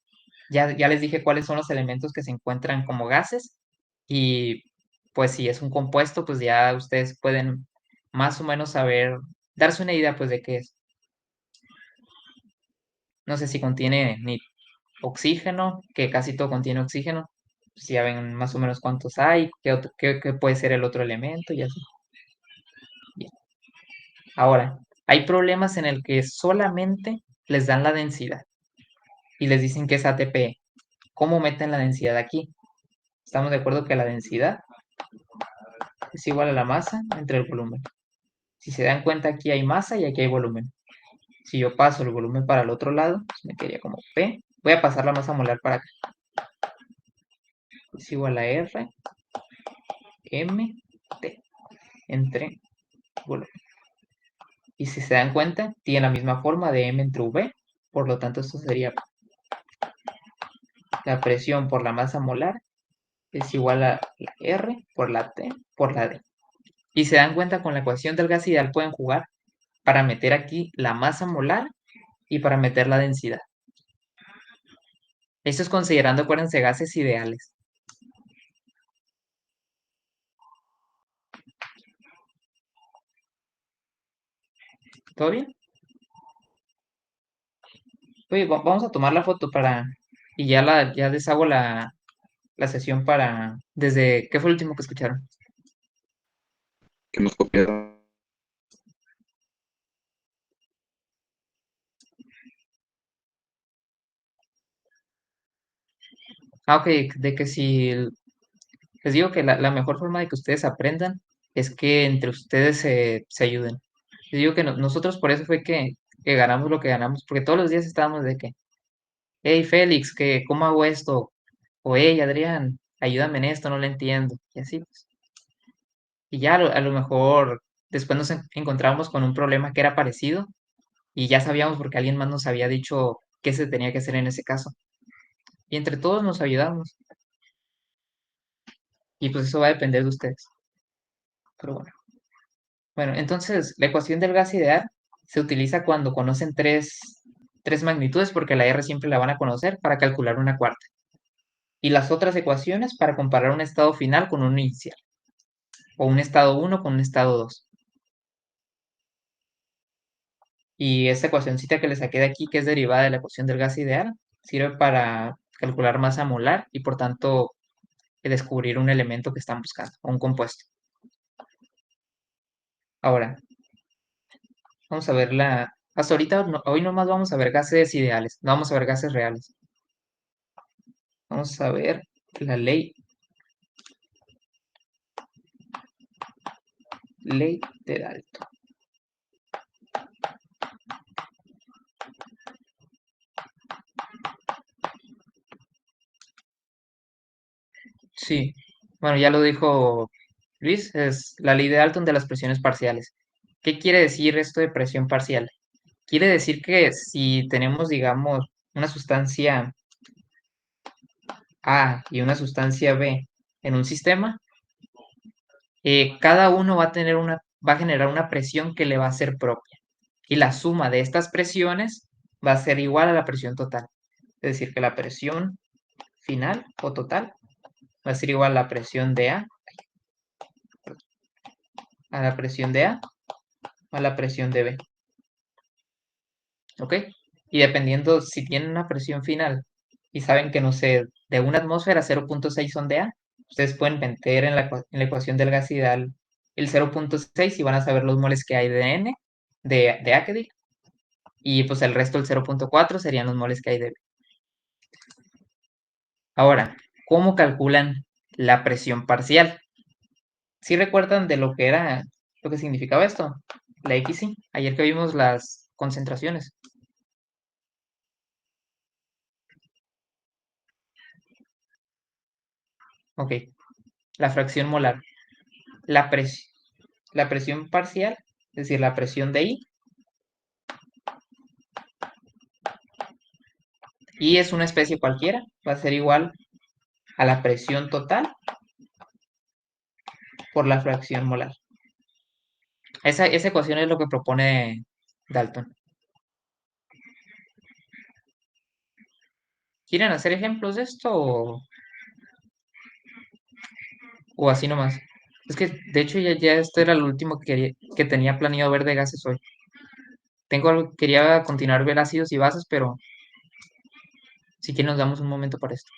Ya les dije cuáles son los elementos que se encuentran como gases y pues si es un compuesto, pues ya ustedes pueden más o menos saber, darse una idea pues de qué es. No sé si contiene ni oxígeno, que casi todo contiene oxígeno. Si ya ven más o menos cuántos hay, qué puede ser el otro elemento y así. Bien. Ahora, hay problemas en el que solamente les dan la densidad y les dicen que es ATP. ¿Cómo meten la densidad aquí? Estamos de acuerdo que la densidad es igual a la masa entre el volumen. Si se dan cuenta, aquí hay masa y aquí hay volumen. Si yo paso el volumen para el otro lado, pues me quedaría como P. Voy a pasar la masa molar para acá. Es igual a R, M, T, entre volumen. Y si se dan cuenta, tiene la misma forma de M entre V. Por lo tanto, esto sería la presión por la masa molar es igual a la R por la T por la D. Y se dan cuenta, con la ecuación del gas ideal pueden jugar para meter aquí la masa molar y para meter la densidad. Esto es considerando, acuérdense, gases ideales. ¿Todo bien? Oye, vamos a tomar la foto para... Y ya deshago la sesión para... Desde... ¿Qué fue el último que escucharon? Que nos copiaron. Ah, ok, de que si... Les digo que la mejor forma de que ustedes aprendan es que entre ustedes se ayuden. Les digo que nosotros por eso fue que ganamos lo que ganamos, porque todos los días estábamos de que, hey Félix, que ¿cómo hago esto? O hey Adrián, ayúdame en esto, no lo entiendo. Y así pues. Y ya a lo mejor después nos encontramos con un problema que era parecido y ya sabíamos porque alguien más nos había dicho qué se tenía que hacer en ese caso. Y entre todos nos ayudamos. Y pues eso va a depender de ustedes. Pero bueno. Bueno, entonces la ecuación del gas ideal se utiliza cuando conocen tres magnitudes, porque la R siempre la van a conocer para calcular una cuarta. Y las otras ecuaciones para comparar un estado final con un inicial. O un estado 1 con un estado 2. Y esta ecuacióncita que le saqué de aquí, que es derivada de la ecuación del gas ideal, sirve para calcular masa molar y por tanto descubrir un elemento que están buscando, o un compuesto. Ahora, vamos a ver hasta ahorita, hoy nomás vamos a ver gases ideales, no vamos a ver gases reales. Vamos a ver la ley de Dalton. Sí, bueno, ya lo dijo Luis, es la ley de Dalton de las presiones parciales. ¿Qué quiere decir esto de presión parcial? Quiere decir que si tenemos, digamos, una sustancia A y una sustancia B en un sistema, cada uno va a generar una presión que le va a ser propia. Y la suma de estas presiones va a ser igual a la presión total. Es decir, que la presión final o total va a ser igual a la presión de A, a la presión de B. ¿Ok? Y dependiendo si tienen una presión final y saben que, no sé, de una atmósfera 0.6 son de A, ustedes pueden meter en la ecuación del gas ideal el 0.6 y van a saber los moles que hay de N, de A, que diga, y pues el resto, el 0.4, serían los moles que hay de B. Ahora, ¿cómo calculan la presión parcial? ¿Sí recuerdan de lo que era, lo que significaba esto? La X, sí. Ayer que vimos las concentraciones. Ok, la fracción molar. La, pres- la presión parcial, es decir, la presión de I es una especie cualquiera, va a ser igual a la presión total por la fracción molar. Esa ecuación es lo que propone Dalton. ¿Quieren hacer ejemplos de esto o así nomás? Es que, de hecho, ya esto era lo último que tenía planeado ver de gases hoy. Quería continuar ver ácidos y bases, pero si quieren nos damos un momento para esto.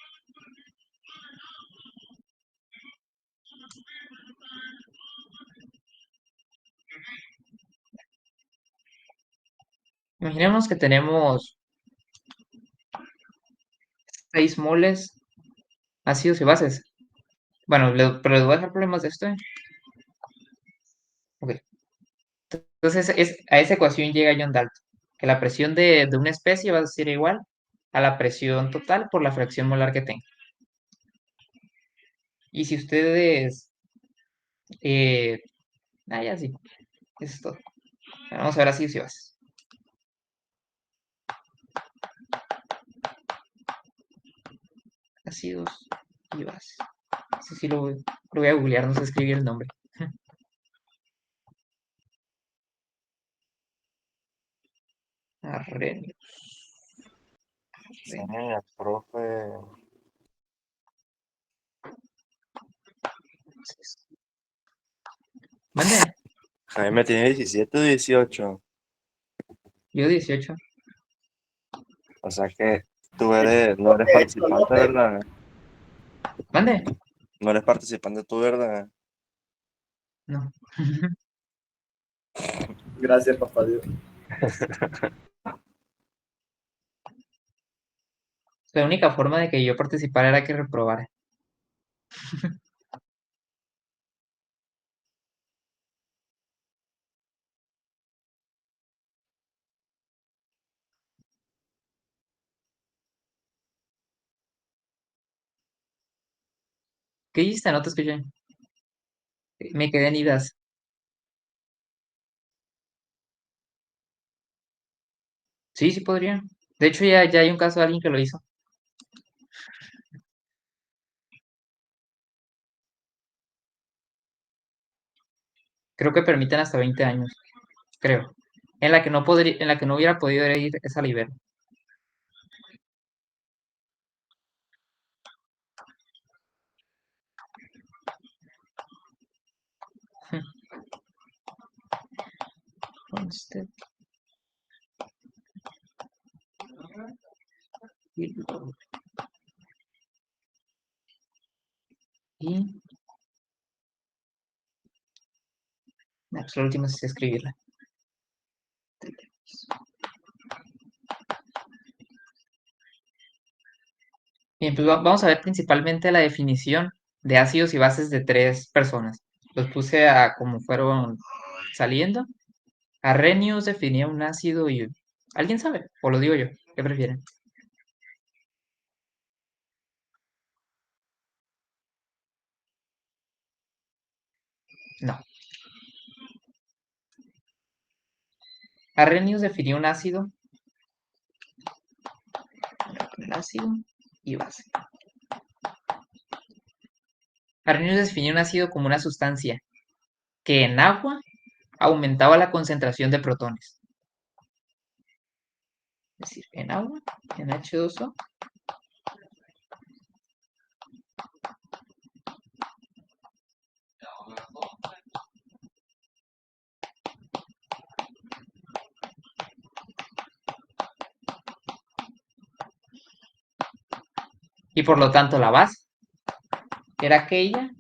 Imaginemos que tenemos 6 moles ácidos y bases. Bueno, pero les voy a dejar problemas de esto. Ok. Entonces, a esa ecuación llega John Dalton, que la presión de una especie va a ser igual a la presión total por la fracción molar que tenga. Y si ustedes... ya sí, eso es todo. Vamos a ver así si vas. Ácidos y bases. Eso sí lo voy a googlear, no sé escribir el nombre. Arrhenius. Sí, el profe Mande, Jaime tiene 17 o 18. yo 18. O sea que no eres participante, ¿verdad? Mande. No eres participante tú, ¿verdad? No. Gracias, papá Dios. La única forma de que yo participara era que reprobara. ¿Qué hiciste? No te escuché. Me quedé en idas. Sí, sí podría. De hecho, ya hay un caso de alguien que lo hizo. Creo que permiten hasta 20 años. Creo. En la que no hubiera podido ir esa libero. Conste- Y pues la última es escribirla. Bien, pues vamos a ver principalmente la definición de ácidos y bases de 3 personas. Los puse a como fueron saliendo. Arrhenius definía un ácido y... ¿Alguien sabe? ¿O lo digo yo? ¿Qué prefieren? No. Arrhenius definía un ácido y base. Arrhenius definía un ácido como una sustancia que en agua aumentaba la concentración de protones. Es decir, en agua, en H2O, y por lo tanto la base era aquella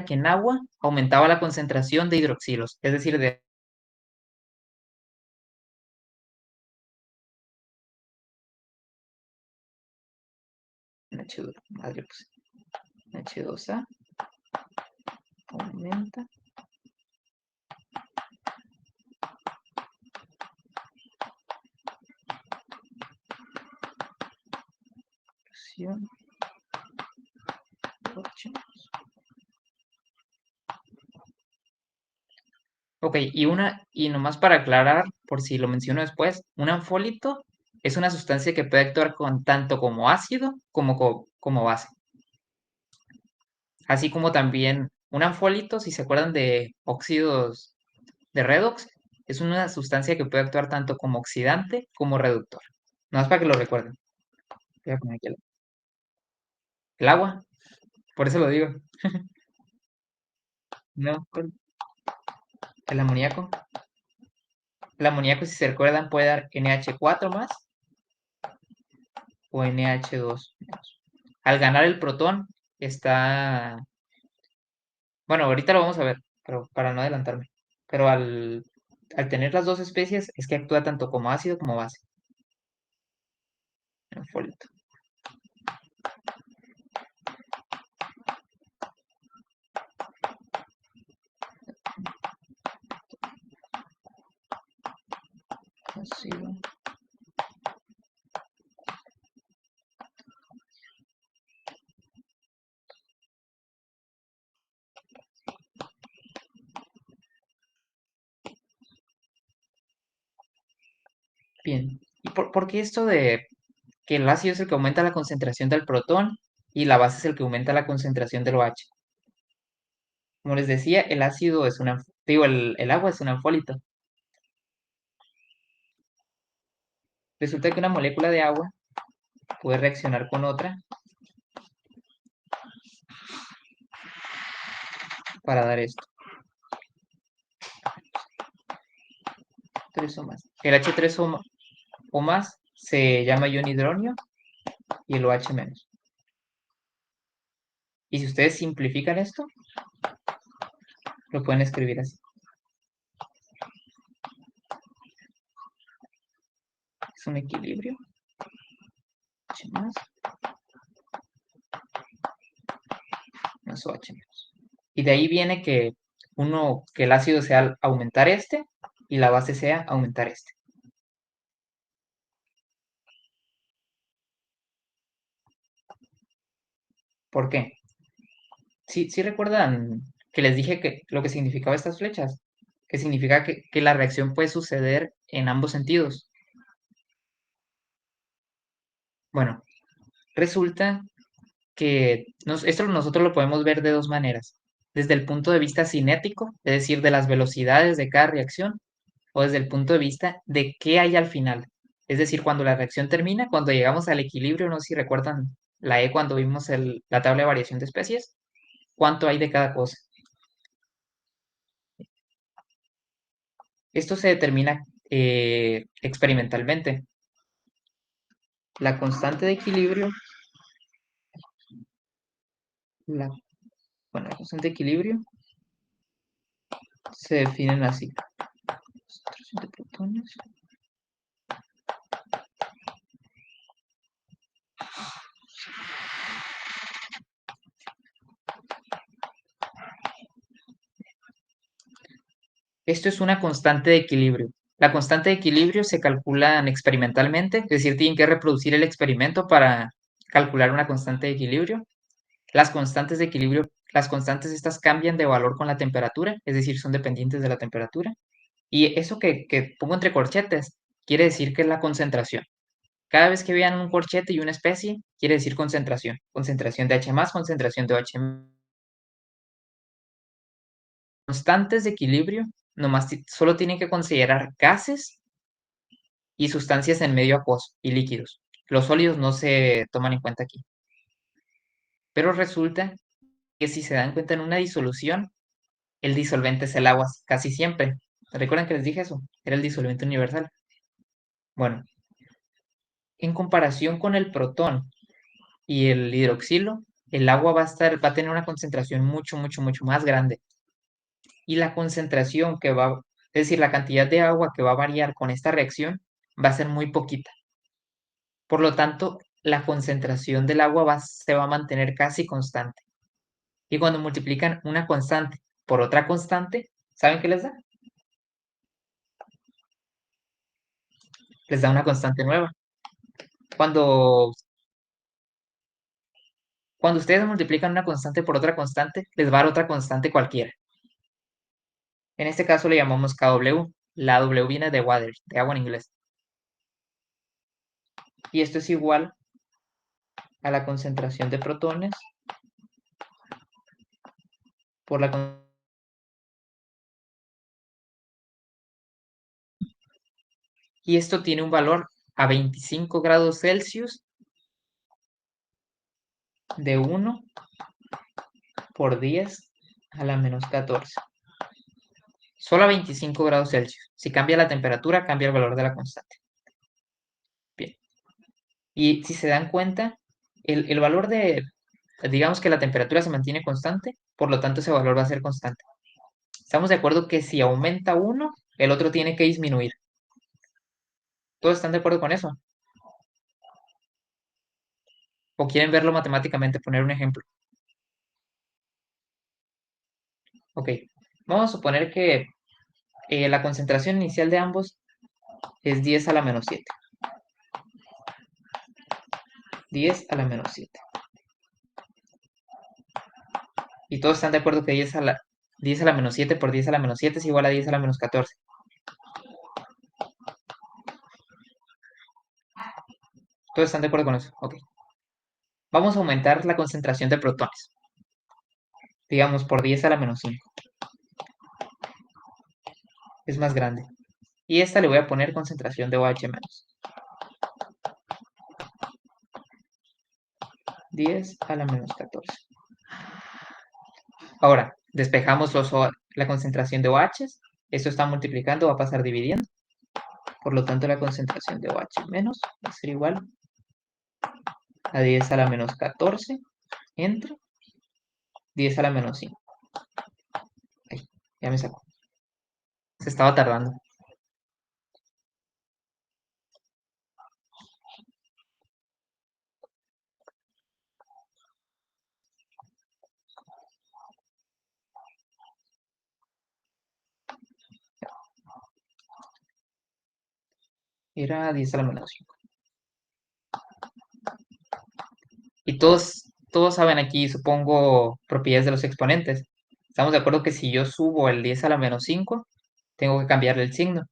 que en agua aumentaba la concentración de hidroxilos, es decir, de H2, madre, pues, H2A aumenta presión 8. Ok, y nomás para aclarar, por si lo menciono después, un anfólito es una sustancia que puede actuar tanto como ácido como base. Así como también un anfólito, si se acuerdan de óxidos de redox, es una sustancia que puede actuar tanto como oxidante como reductor. Nomás para que lo recuerden. Voy a poner aquí el agua, por eso lo digo. No, el amoníaco. El amoníaco, si se recuerdan, puede dar NH4 más o NH2 menos. Al ganar el protón, está... Bueno, ahorita lo vamos a ver, pero para no adelantarme. Pero al tener las dos especies, es que actúa tanto como ácido como base. En folito. ácido. Bien. ¿Y por qué esto de que el ácido es el que aumenta la concentración del protón y la base es el que aumenta la concentración del OH? Como les decía, el ácido es una, digo, el agua es un anfólito. Resulta que una molécula de agua puede reaccionar con otra para dar esto. 3 o más. El H3 o más se llama ion hidronio y el OH menos. Y si ustedes simplifican esto, lo pueden escribir así. Es un equilibrio. H más OH menos. Y de ahí viene que que el ácido sea aumentar este y la base sea aumentar este. ¿Por qué? Sí recuerdan que les dije que lo que significaba estas flechas, que significa que la reacción puede suceder en ambos sentidos. Bueno, resulta que esto nosotros lo podemos ver de dos maneras. Desde el punto de vista cinético, es decir, de las velocidades de cada reacción, o desde el punto de vista de qué hay al final. Es decir, cuando la reacción termina, cuando llegamos al equilibrio, no sé si recuerdan la E cuando vimos la tabla de variación de especies, cuánto hay de cada cosa. Esto se determina experimentalmente. La constante de equilibrio, la, bueno, la constante de equilibrio se definen así. Concentración de protones. Esto es una constante de equilibrio. La constante de equilibrio se calcula experimentalmente, es decir, tienen que reproducir el experimento para calcular una constante de equilibrio. Las constantes de equilibrio, las constantes estas cambian de valor con la temperatura, es decir, son dependientes de la temperatura. Y eso que pongo entre corchetes quiere decir que es la concentración. Cada vez que vean un corchete y una especie, quiere decir concentración. Concentración de H más, concentración de OH menos. Constantes de equilibrio, nomás solo tienen que considerar gases y sustancias en medio acuoso y líquidos. Los sólidos no se toman en cuenta aquí. Pero resulta que si se dan cuenta en una disolución, el disolvente es el agua casi siempre. ¿Recuerdan que les dije eso? Era el disolvente universal. Bueno, en comparación con el protón y el hidroxilo, el agua va a tener una concentración mucho más grande. Y la concentración es decir, la cantidad de agua que va a variar con esta reacción va a ser muy poquita. Por lo tanto, la concentración del agua se va a mantener casi constante. Y cuando multiplican una constante por otra constante, ¿saben qué les da? Les da una constante nueva. Cuando, cuando ustedes multiplican una constante por otra constante, les va a dar otra constante cualquiera. En este caso le llamamos KW. La W viene de water, de agua en inglés. Y esto es igual a la concentración de protones por la y esto tiene un valor a 25 grados Celsius de 1 por 10 a la menos 14. Solo a 25 grados Celsius. Si cambia la temperatura, cambia el valor de la constante. Bien. Y si se dan cuenta, el valor digamos que la temperatura se mantiene constante, por lo tanto ese valor va a ser constante. Estamos de acuerdo que si aumenta uno, el otro tiene que disminuir. ¿Todos están de acuerdo con eso? ¿O quieren verlo matemáticamente? Poner un ejemplo. Ok. Vamos a suponer que la concentración inicial de ambos es 10 a la menos 7. 10 a la menos 7. Y todos están de acuerdo que 10 a la menos 7 por 10 a la menos 7 es igual a 10 a la menos 14. ¿Todos están de acuerdo con eso? Ok. Vamos a aumentar la concentración de protones. Digamos, por 10 a la menos 5. Es más grande. Y esta le voy a poner concentración de OH menos. 10 a la menos 14. Ahora, despejamos la concentración de OH. Esto está multiplicando, va a pasar dividiendo. Por lo tanto, la concentración de OH menos va a ser igual a 10 a la menos 14 entre 10 a la menos 5. Ahí, ya me sacó. Se estaba tardando. Era 10 a la menos 5. Y todos saben aquí, supongo, propiedades de los exponentes. Estamos de acuerdo que si yo subo el 10 a la menos 5, tengo que cambiarle el signo.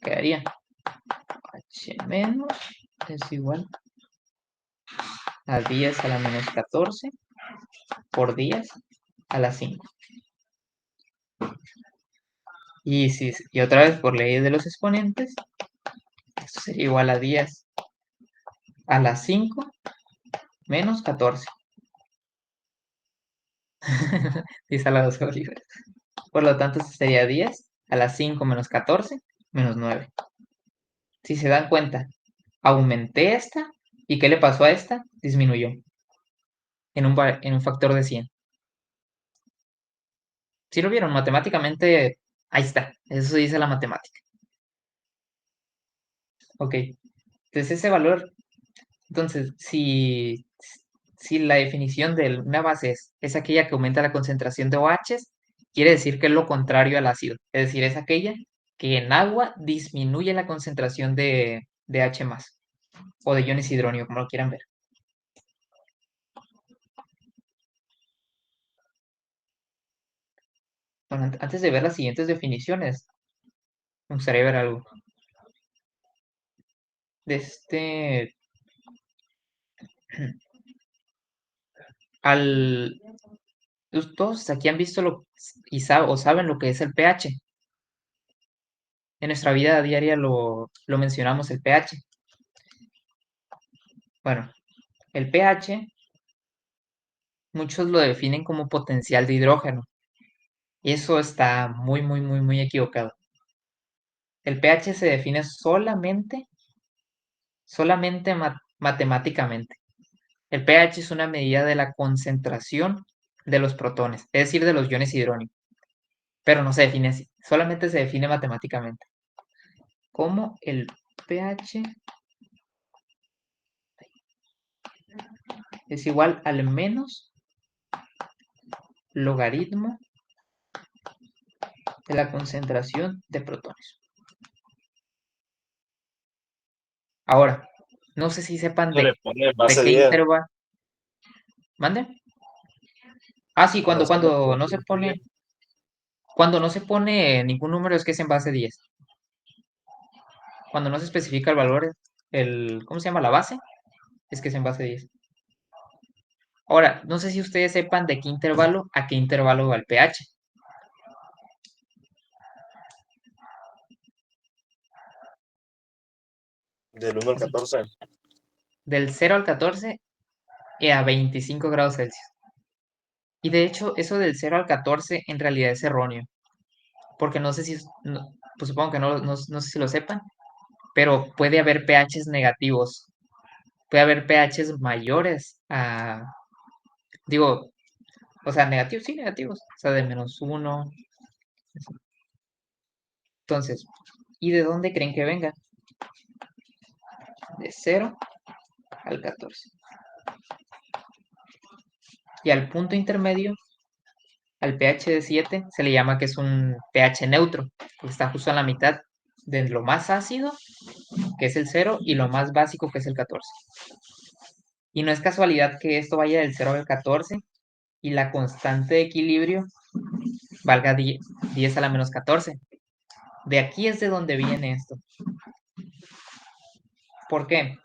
Quedaría h menos es igual a 10 a la menos 14 por 10 a la 5. Y otra vez por ley de los exponentes, esto sería igual a 10 a la 5 menos 14. 10 a la 2 Oliver. Por lo tanto, esto sería 10 a la 5 menos 14 menos 9. Si se dan cuenta, aumenté esta, ¿y qué le pasó a esta? Disminuyó en un factor de 100. Si lo vieron matemáticamente, ahí está, eso dice la matemática. Ok, entonces ese valor, entonces si la definición de una base es aquella que aumenta la concentración de OH, quiere decir que es lo contrario al ácido, es decir, es aquella que en agua disminuye la concentración de H+, o de iones hidróneo, como lo quieran ver. Bueno, antes de ver las siguientes definiciones, me gustaría ver algo. De al, todos aquí han visto o saben lo que es el pH. En nuestra vida diaria lo mencionamos el pH. Bueno, el pH, muchos lo definen como potencial de hidrógeno. Y eso está muy, muy, muy, muy equivocado. El pH se define solamente matemáticamente. El pH es una medida de la concentración de los protones, es decir, de los iones hidróneo. Pero no se define así, solamente se define matemáticamente. Como el pH es igual al menos logaritmo de la concentración de protones. Ahora, no sé si sepan Se le pone base qué 10. intervalo. ¿Mande? Ah, sí, Cuando se le pone cuando no se pone ningún número es que es en base 10. Cuando no se especifica el valor, ¿cómo se llama? La base, es que es en base 10. Ahora, no sé si ustedes sepan de qué intervalo a qué intervalo va el pH. del 1 al 14. Del 0 al 14 y a 25 grados Celsius. Y de hecho, eso del 0 al 14 en realidad es erróneo. Porque no sé si, pues supongo que no sé si lo sepan, pero puede haber pHs negativos. Puede haber pHs mayores a, digo, o sea, negativos, sí, negativos. O sea, de -1. Entonces, ¿y de dónde creen que venga? De 0 al 14. Y al punto intermedio, al pH de 7, se le llama que es un pH neutro, porque está justo en la mitad. de lo más ácido, que es el 0, y lo más básico, que es el 14. Y no es casualidad que esto vaya del 0 al 14 y la constante de equilibrio valga 10 a la menos 14. De aquí es de donde viene esto. ¿Por qué?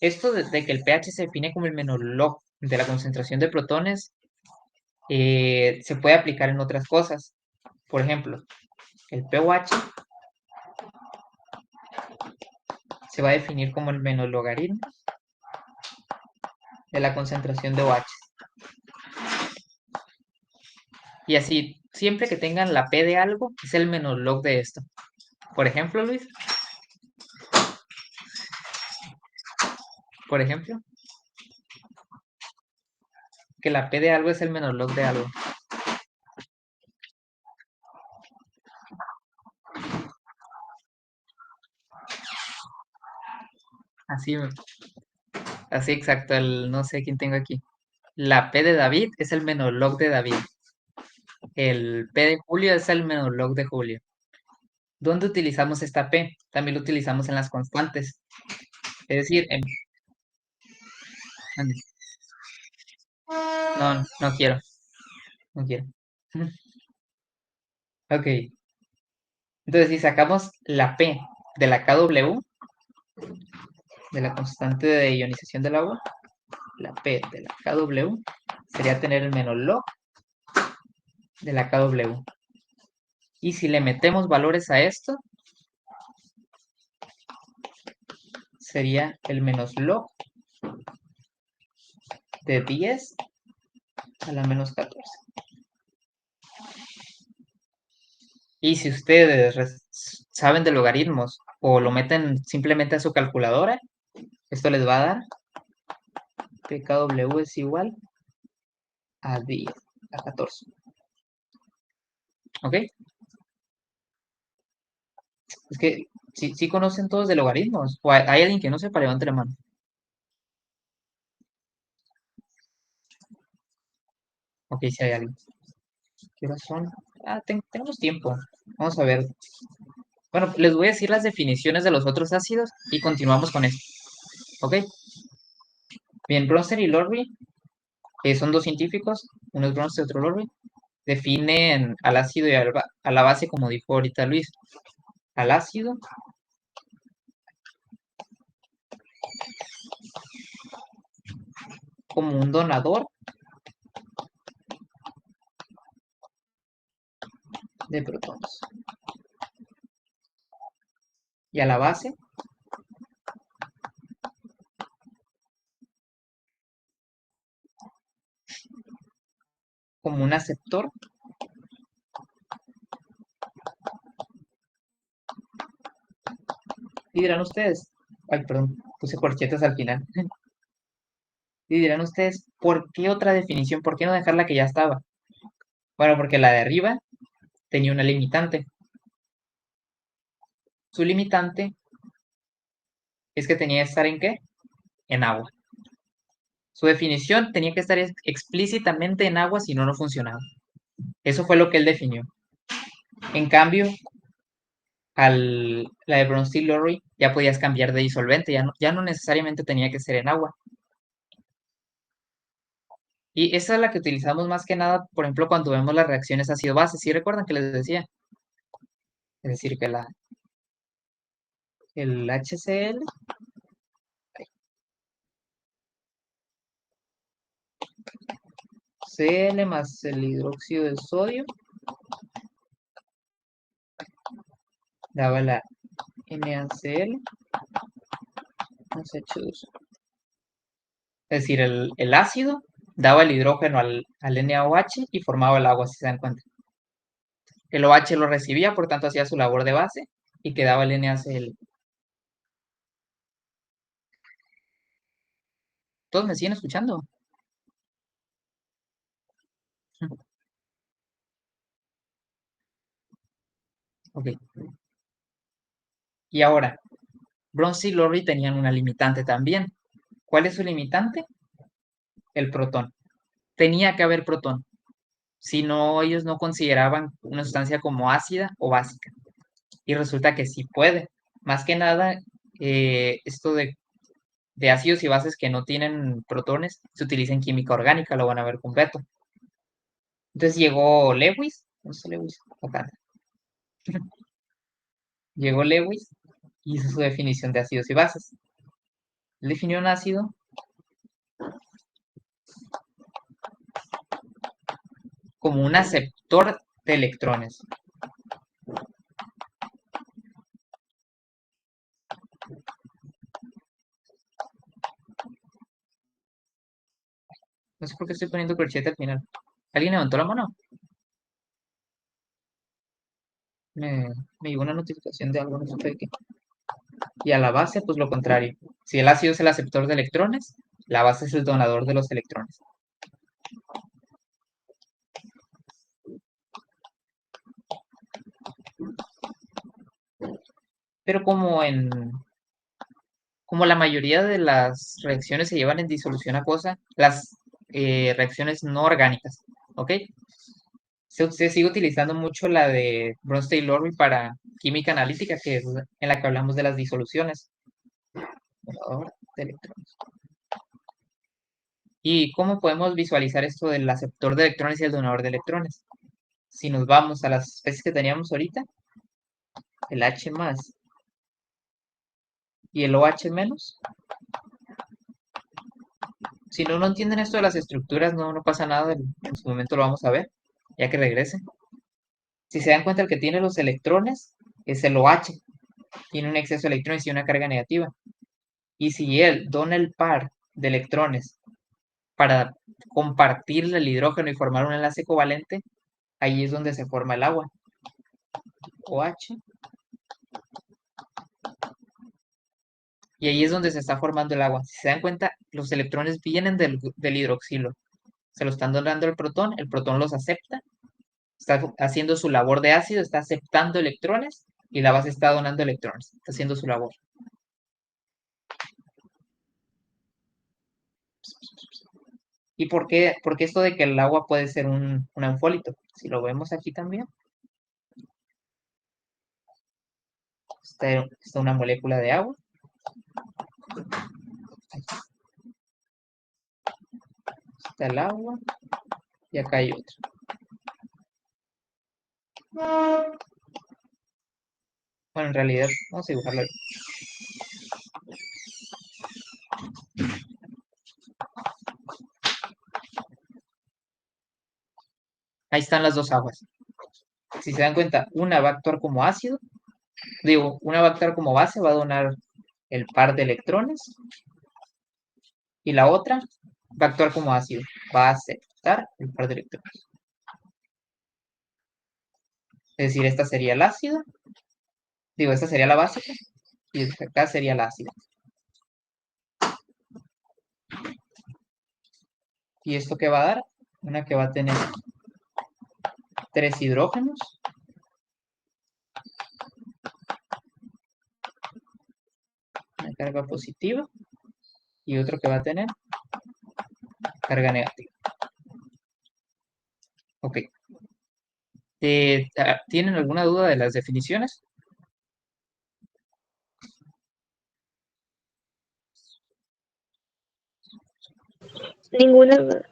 Esto de que el pH se define como el menor log de la concentración de protones se puede aplicar en otras cosas. Por ejemplo, el pOH se va a definir como el menor logaritmo de la concentración de OH. Y así, siempre que tengan la P de algo, es el menor log de esto. Por ejemplo, Luis. Por ejemplo. Que la P de algo es el menor log de algo. Así, así exacto, no sé quién tengo aquí. La P de David es el menor log de David. El P de Julio es el menor log de Julio. ¿Dónde utilizamos esta P? También lo utilizamos en las constantes. Es decir, no, no quiero. No quiero. Ok. Entonces, si sacamos la P de la KW, de la constante de ionización del agua, la P de la KW sería tener el menor log de la KW. Y si le metemos valores a esto, sería el menos log de 10 a la menos 14. Y si ustedes saben de logaritmos o lo meten simplemente a su calculadora, esto les va a dar PKW es igual a 10 a 14. ¿Ok? Es que sí conocen todos de logaritmos. ¿O hay alguien que no sepa? Levante la mano. Ok, si hay alguien. ¿Qué horas son? Tenemos tiempo. Vamos a ver. Bueno, les voy a decir las definiciones de los otros ácidos y continuamos con esto. ¿Ok? Bien, Bronsted y Lowry son dos científicos. Uno es Bronsted y otro Lowry. Definen al ácido y a la base, como dijo ahorita Luis. Al ácido como un donador de protones. Y a la base como un aceptor y dirán ustedes, ay, perdón, puse corchetas al final. Y dirán ustedes, ¿por qué otra definición? ¿Por qué no dejar la que ya estaba? Bueno, porque la de arriba tenía una limitante. Su limitante es que tenía que estar ¿en qué? En agua. Su definición tenía que estar explícitamente en agua, si no, no funcionaba. Eso fue lo que él definió. En cambio, la de Bronsted-Lowry ya podías cambiar de disolvente, ya no necesariamente tenía que ser en agua. Y esa es la que utilizamos más que nada, por ejemplo, cuando vemos las reacciones ácido-base. ¿Sí recuerdan que les decía? Es decir, que el HCl Cl más el hidróxido de sodio daba la NaCl más H2O. Es decir, el ácido daba el hidrógeno al NaOH y formaba el agua, si se dan cuenta. El OH lo recibía, por tanto hacía su labor de base y quedaba el NaCl. ¿Todos me siguen escuchando? Ok. Y ahora, Bronsted y Lowry tenían una limitante también. ¿Cuál es su limitante? El protón. Tenía que haber protón. Si no, ellos no consideraban una sustancia como ácida o básica. Y resulta que sí puede. Más que nada, esto de ácidos y bases que no tienen protones se utiliza en química orgánica, lo van a ver completo. Entonces llegó Lewis, no sé Lewis, acá. Llegó Lewis y hizo su definición de ácidos y bases. Él definió un ácido como un aceptor de electrones. No sé por qué estoy poniendo corchete al final. ¿Alguien levantó la mano? Me, me llegó una notificación de algo, no supe de qué. Y a la base, pues lo contrario. Si el ácido es el aceptor de electrones, la base es el donador de los electrones. Pero como la mayoría de las reacciones se llevan en disolución acuosa, las reacciones no orgánicas, ¿ok? Se sigue utilizando mucho la de Bronsted-Lowry para química analítica, que es en la que hablamos de las disoluciones. Donador de electrones. ¿Y cómo podemos visualizar esto del aceptor de electrones y el donador de electrones? Si nos vamos a las especies que teníamos ahorita, el H más y el OH menos. Si no entienden esto de las estructuras, no pasa nada, en su momento lo vamos a ver, ya que regrese. Si se dan cuenta, el que tiene los electrones es el OH, tiene un exceso de electrones y una carga negativa. Y si él dona el par de electrones para compartir el hidrógeno y formar un enlace covalente, ahí es donde se forma el agua. OH. Y ahí es donde se está formando el agua. Si se dan cuenta, los electrones vienen del hidroxilo. Se lo están donando el protón los acepta, está haciendo su labor de ácido, está aceptando electrones y la base está donando electrones, está haciendo su labor. ¿Y por qué esto de que el agua puede ser un anfólito? Si lo vemos aquí también, está una molécula de agua. Está el agua y acá hay otra. Bueno, en realidad, vamos a dibujarlo ahí. Ahí están las dos aguas. Si se dan cuenta, una va a actuar como ácido, una va a actuar como base, va a donar el par de electrones, y la otra va a actuar como ácido, va a aceptar el par de electrones. Es decir, esta sería el ácido, esta sería la básica, y acá sería la ácida. ¿Y esto qué va a dar? Una que va a tener 3 hidrógenos, una carga positiva, y otro que va a tener carga negativa. Ok. ¿Tienen alguna duda de las definiciones? Ninguna duda.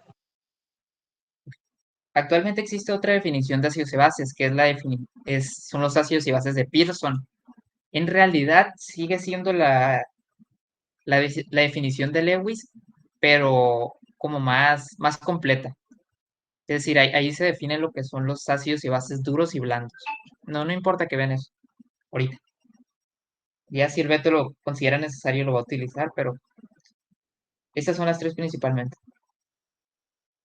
Actualmente existe otra definición de ácidos y bases, que son los ácidos y bases de Pearson. En realidad sigue siendo la definición de Lewis, pero como más completa. Es decir, ahí se define lo que son los ácidos y bases duros y blandos. No importa que vean eso ahorita. Ya si el Beto lo considera necesario, lo va a utilizar, pero estas son las tres principalmente.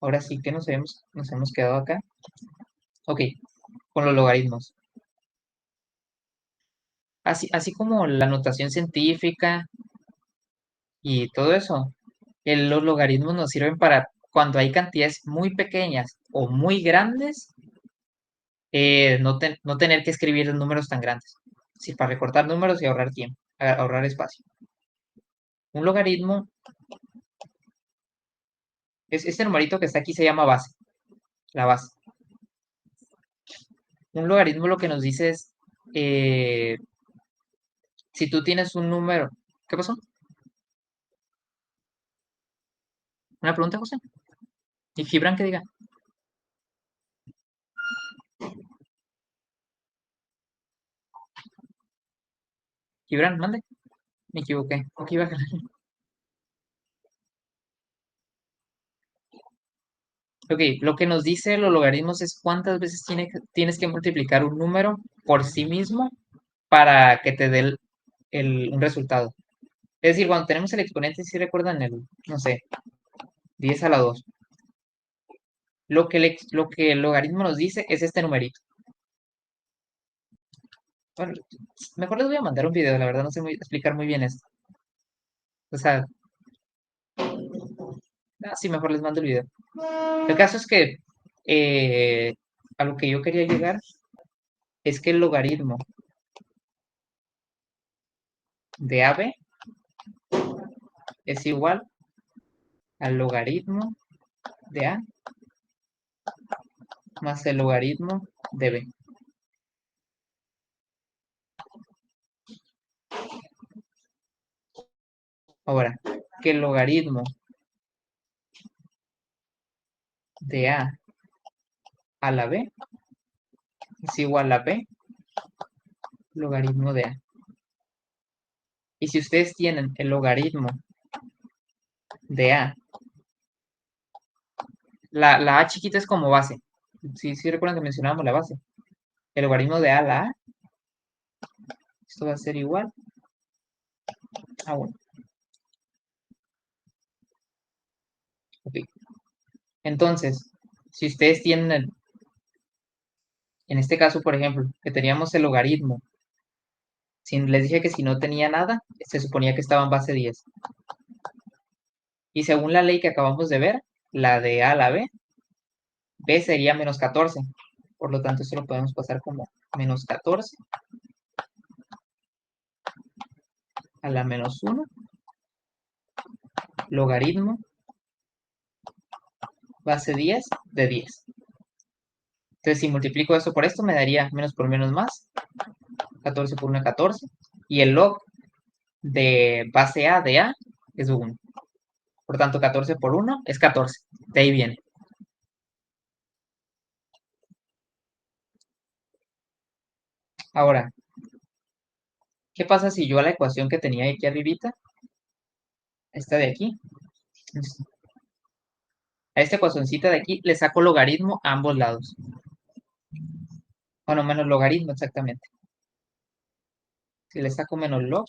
Ahora sí que nos hemos quedado acá. Ok, con los logaritmos. Así como la notación científica y todo eso, los logaritmos nos sirven para cuando hay cantidades muy pequeñas o muy grandes, no tener que escribir números tan grandes. Sí, para recortar números y ahorrar tiempo, ahorrar espacio. Un logaritmo, este numerito que está aquí se llama base, la base. Un logaritmo lo que nos dice es eh, si tú tienes un número... ¿Qué pasó? ¿Una pregunta, José? ¿Y Gibran qué diga? Gibran, mande. Me equivoqué. Ok, bájala. Ok, lo que nos dice los logaritmos es cuántas veces tienes que multiplicar un número por sí mismo para que te dé un resultado. Es decir, cuando tenemos el exponente, si recuerdan no sé, 10 a la 2. Lo que el logaritmo nos dice es este numerito. Bueno, mejor les voy a mandar un video, la verdad no sé explicar muy bien esto. O sea, sí, mejor les mando el video. El caso es que eh, a lo que yo quería llegar es que el logaritmo de AB es igual al logaritmo de A más el logaritmo de B. Ahora, que el logaritmo de a la B es igual a B logaritmo de A. Y si ustedes tienen el logaritmo de A, la A chiquita es como base. Sí recuerdan que mencionábamos la base. El logaritmo de A a la A, esto va a ser igual a 1. Ok. Entonces, si ustedes tienen, en este caso, por ejemplo, que teníamos el logaritmo, les dije que si no tenía nada, se suponía que estaba en base 10. Y según la ley que acabamos de ver, la de A a la B, B sería menos 14. Por lo tanto, esto lo podemos pasar como menos 14 a la menos 1, logaritmo, base 10 de 10. Entonces, si multiplico esto por esto, me daría menos por menos más, 14 por 1, 14. Y el log de base A de A es 1. Por tanto, 14 por 1 es 14. De ahí viene. Ahora, ¿qué pasa si yo a la ecuación que tenía aquí arribita, esta de aquí, a esta ecuacioncita de aquí, le saco logaritmo a ambos lados? Bueno, menos logaritmo exactamente. Si le saco menos log,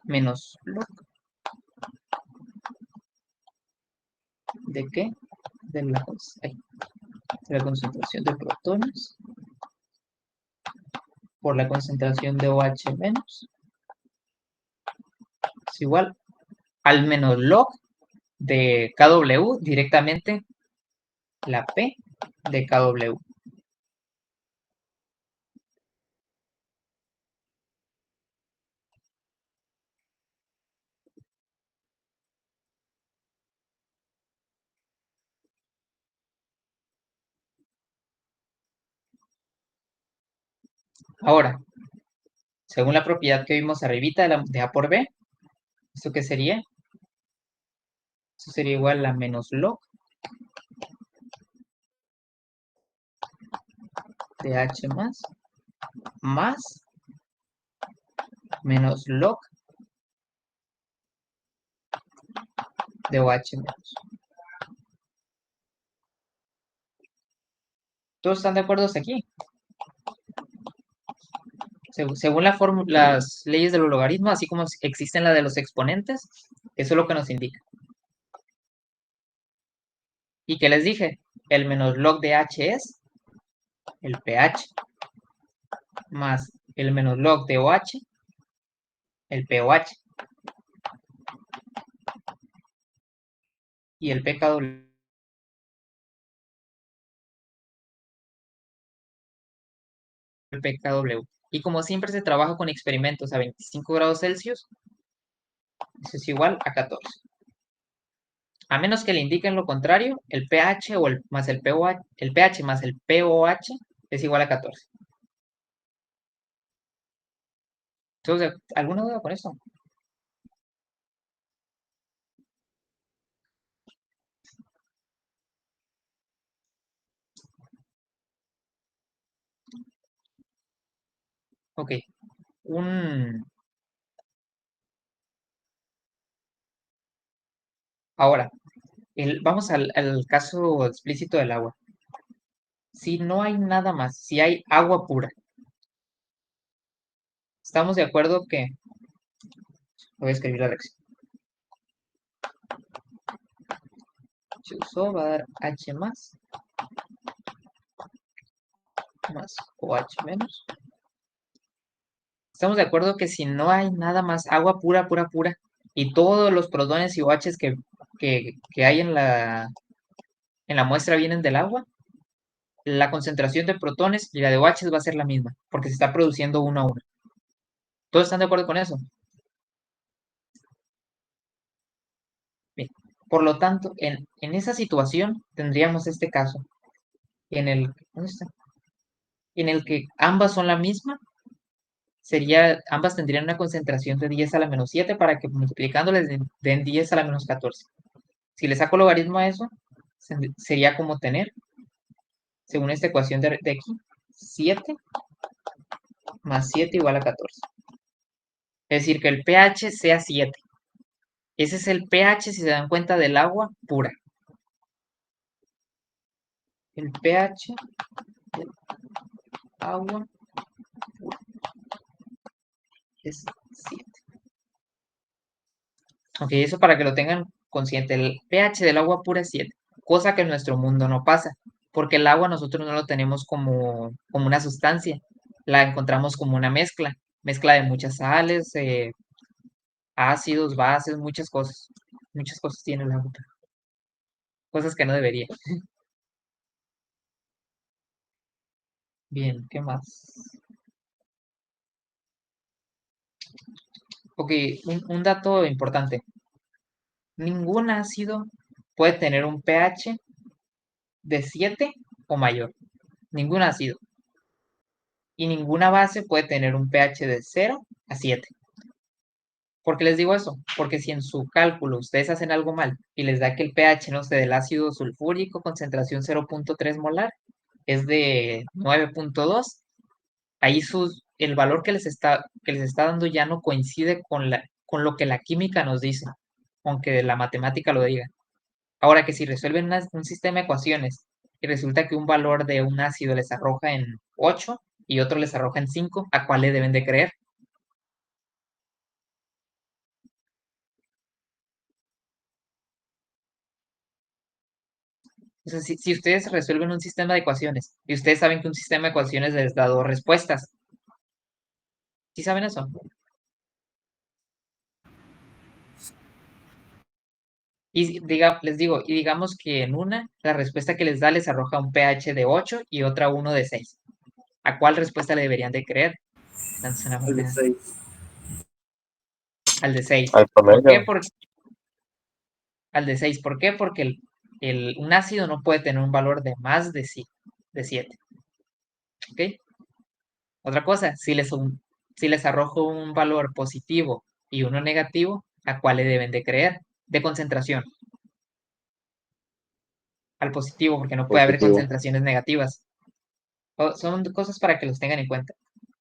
menos log, ¿de qué? De la concentración de protones por la concentración de OH menos es igual al menos log de KW directamente la P de KW. Ahora, según la propiedad que vimos arribita de A por B, ¿esto qué sería? Esto sería igual a menos log de H más menos log de OH menos. ¿Todos están de acuerdo hasta aquí? Según las leyes de los logaritmos, así como existen las de los exponentes, eso es lo que nos indica. ¿Y qué les dije? El menos log de H es el pH más el menos log de OH, el pOH. Y el pKW, el pKW. Y como siempre se trabaja con experimentos a 25 grados Celsius, eso es igual a 14. A menos que le indiquen lo contrario, el pH o más el pOH, el pH más el pOH es igual a 14. Entonces, ¿alguna duda con eso? Ok. Ahora, vamos al caso explícito del agua. Si no hay nada más, si hay agua pura, estamos de acuerdo que... Voy a escribir la reacción. H2O va a dar H más OH menos. Estamos de acuerdo que si no hay nada más agua pura, pura, pura, y todos los protones y OHs que hay en la muestra vienen del agua, la concentración de protones y la de OHs va a ser la misma, porque se está produciendo uno a uno. ¿Todos están de acuerdo con eso? Bien. Por lo tanto, en esa situación tendríamos este caso, ¿dónde está? En el que ambas son la misma, ambas tendrían una concentración de 10 a la menos 7 para que multiplicándoles den 10 a la menos 14. Si le saco logaritmo a eso, sería como tener, según esta ecuación de aquí, 7 más 7 igual a 14. Es decir, que el pH sea 7. Ese es el pH, si se dan cuenta, del agua pura. El pH del agua pura es 7. Ok, eso para que lo tengan consciente. El pH del agua pura es 7, cosa que en nuestro mundo no pasa, porque el agua nosotros no lo tenemos como una sustancia, la encontramos como una mezcla de muchas sales, ácidos, bases, muchas cosas. Muchas cosas tiene el agua, cosas que no debería. Bien, ¿qué más? Ok, un dato importante. Ningún ácido puede tener un pH de 7 o mayor. Ningún ácido. Y ninguna base puede tener un pH de 0 a 7. ¿Por qué les digo eso? Porque si en su cálculo ustedes hacen algo mal y les da que el pH, no sé, del ácido sulfúrico, concentración 0.3 molar, es de 9.2, ahí el valor que les está dando ya no coincide con lo que la química nos dice, aunque la matemática lo diga. Ahora que si resuelven un sistema de ecuaciones y resulta que un valor de un ácido les arroja en 8 y otro les arroja en 5, ¿a cuál le deben de creer? O sea, si ustedes resuelven un sistema de ecuaciones y ustedes saben que un sistema de ecuaciones les da dos respuestas, ¿sí saben eso? Y les digo, y digamos que en una, la respuesta que les da les arroja un pH de 8 y otra uno de 6. ¿A cuál respuesta le deberían de creer? Lanza una El de moneda. 6. Al de 6. Al ¿Por qué? promedio. Al de 6. ¿Por qué? Porque un ácido no puede tener un valor de más de 7. ¿Ok? Otra cosa, si les arrojo un valor positivo y uno negativo, ¿a cuál le deben de creer? De concentración. Al positivo, porque no puede haber Positivo. concentraciones negativas. Son cosas para que los tengan en cuenta.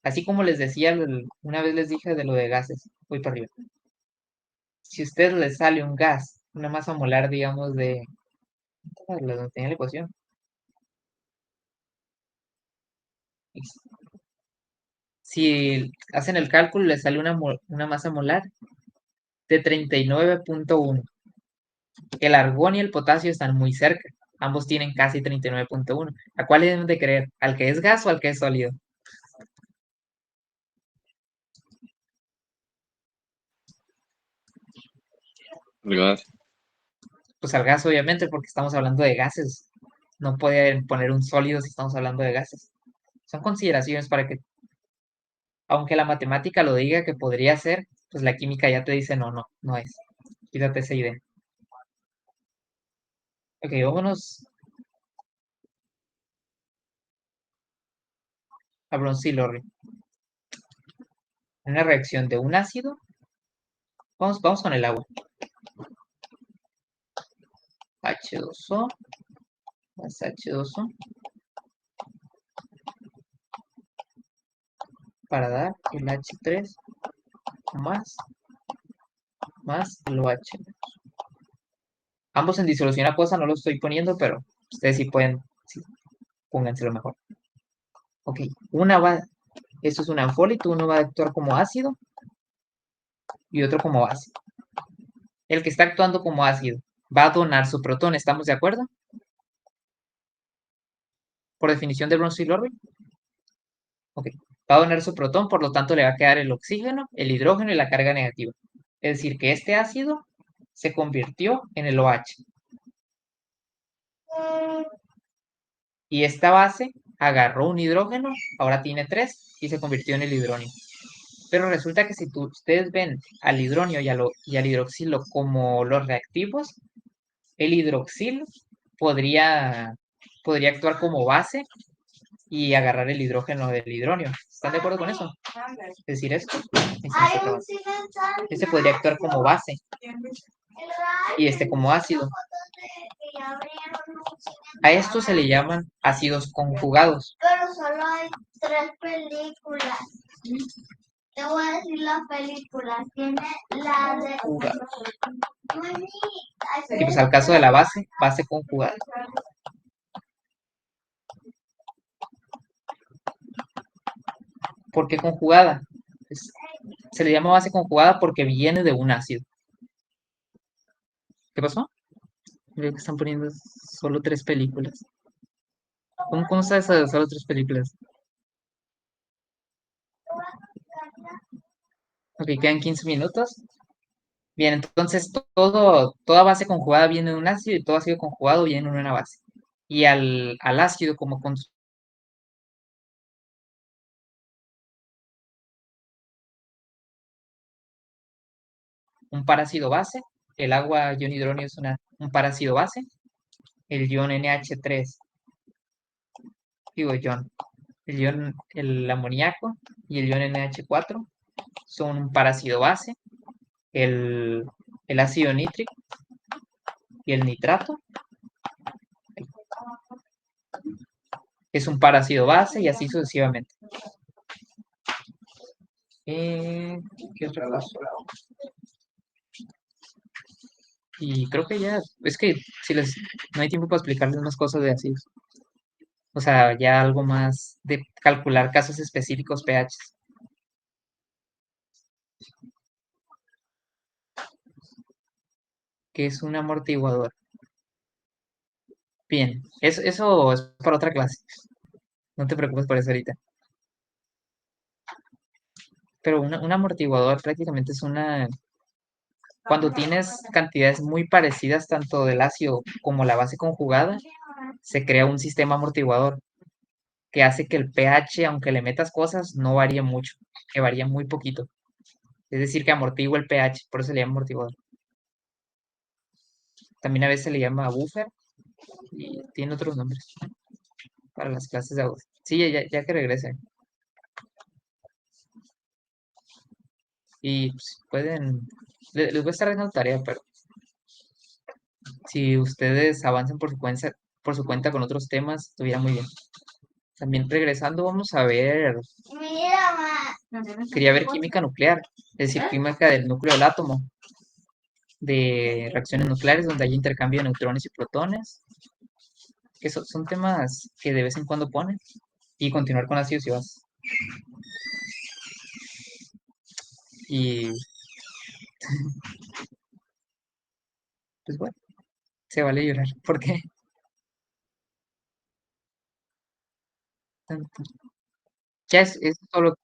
Así como les decía, una vez les dije de lo de gases. Voy para arriba. Si a ustedes les sale un gas, una masa molar, digamos, donde tenía la ecuación. Si hacen el cálculo, les sale una masa molar de 39.1. El argón y el potasio están muy cerca. Ambos tienen casi 39.1. ¿A cuál deben de creer? ¿Al que es gas o al que es sólido? El gas. Pues al gas, obviamente, porque estamos hablando de gases. No pueden poner un sólido si estamos hablando de gases. Son consideraciones para que, aunque la matemática lo diga que podría ser, pues la química ya te dice no, no, no es. Quítate esa idea. Ok, vámonos a Broncylorry. Una reacción de un ácido. Vamos con el agua. H2O más H2O para dar el H3 más el OH. Ambos en disolución acuosa, no lo estoy poniendo, pero ustedes sí pueden, sí, pónganselo mejor. Ok, esto es un anfólito, uno va a actuar como ácido y otro como base. El que está actuando como ácido va a donar su protón, ¿estamos de acuerdo? Por definición de Bronsted-Lowry. Ok, va a donar su protón, por lo tanto le va a quedar el oxígeno, el hidrógeno y la carga negativa. Es decir, que este ácido se convirtió en el OH. Y esta base agarró un hidrógeno, ahora tiene 3 y se convirtió en el hidrógeno. Pero resulta que si ustedes ven al hidrógeno y al hidroxilo como los reactivos, el hidroxilo podría actuar como base y agarrar el hidrógeno del hidrógeno. ¿Están de acuerdo con eso? Es decir, esto. Este podría actuar como base y este como ácido. A esto se le llaman ácidos conjugados. Pero solo hay 3 películas. Te voy a decir las películas. Tiene la de... Y pues al caso de la base conjugada. ¿Por qué conjugada? Se le llama base conjugada porque viene de un ácido. ¿Qué pasó? Veo que están poniendo solo 3 películas. ¿Cómo está eso de solo 3 películas? Ok, quedan 15 minutos. Bien, entonces toda base conjugada viene de un ácido y todo ácido conjugado viene de una base. Y al ácido como con un parácido base, el agua ion hidrógeno es un parácido base, el ion NH3, el amoníaco y el ion NH4 son un parácido base, el ácido nítrico y el nitrato es un parácido base y así sucesivamente. ¿Qué otra cosa? Y creo que ya, es que no hay tiempo para explicarles más cosas de ácidos. O sea, ya algo más de calcular casos específicos pH. Que es un amortiguador. Bien, eso es para otra clase. No te preocupes por eso ahorita. Pero un amortiguador prácticamente es cuando tienes cantidades muy parecidas tanto del ácido como la base conjugada, se crea un sistema amortiguador que hace que el pH, aunque le metas cosas, no varíe mucho, que varía muy poquito. Es decir, que amortigua el pH, por eso se le llama amortiguador. También a veces se le llama buffer y tiene otros nombres para las clases de agua. Sí, ya que regrese. Y pues, les voy a estar dando tarea, pero si ustedes avanzan por su cuenta con otros temas, estuviera muy bien. También regresando, vamos a ver, Mira, quería ver química nuclear, es decir, química del núcleo del átomo, de reacciones nucleares donde hay intercambio de neutrones y protones, que son temas que de vez en cuando ponen, y continuar con ácidos y bases. Y pues bueno, se vale llorar, porque ya es solo,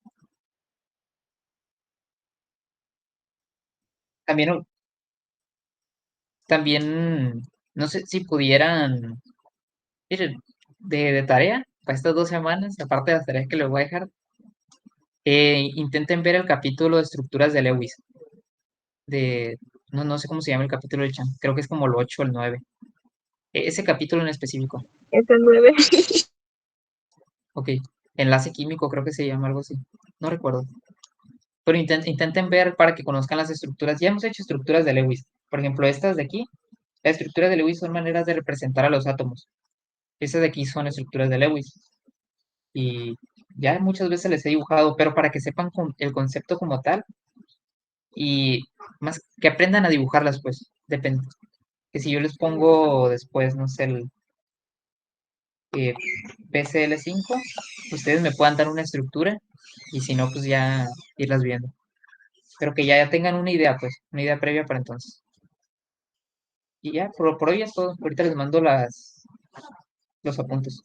también, también, no sé si pudieran, miren, de tarea, para estas 2 semanas, aparte de las tareas que les voy a dejar, intenten ver el capítulo de estructuras de Lewis, de, no sé cómo se llama el capítulo del Chan, creo que es como el 8 o el 9. Ese capítulo en específico. Es el 9. Ok. Enlace químico, creo que se llama algo así. No recuerdo. Pero intenten ver para que conozcan las estructuras. Ya hemos hecho estructuras de Lewis. Por ejemplo, estas de aquí. Las estructuras de Lewis son maneras de representar a los átomos. Estas de aquí son estructuras de Lewis. Y ya muchas veces les he dibujado, pero para que sepan el concepto como tal y más que aprendan a dibujarlas, pues, depende. Que si yo les pongo después, no sé, el PCL5, ustedes me puedan dar una estructura y si no, pues ya irlas viendo. Pero que ya tengan una idea, pues, una idea previa para entonces. Y ya, por hoy es todo. Ahorita les mando los apuntes.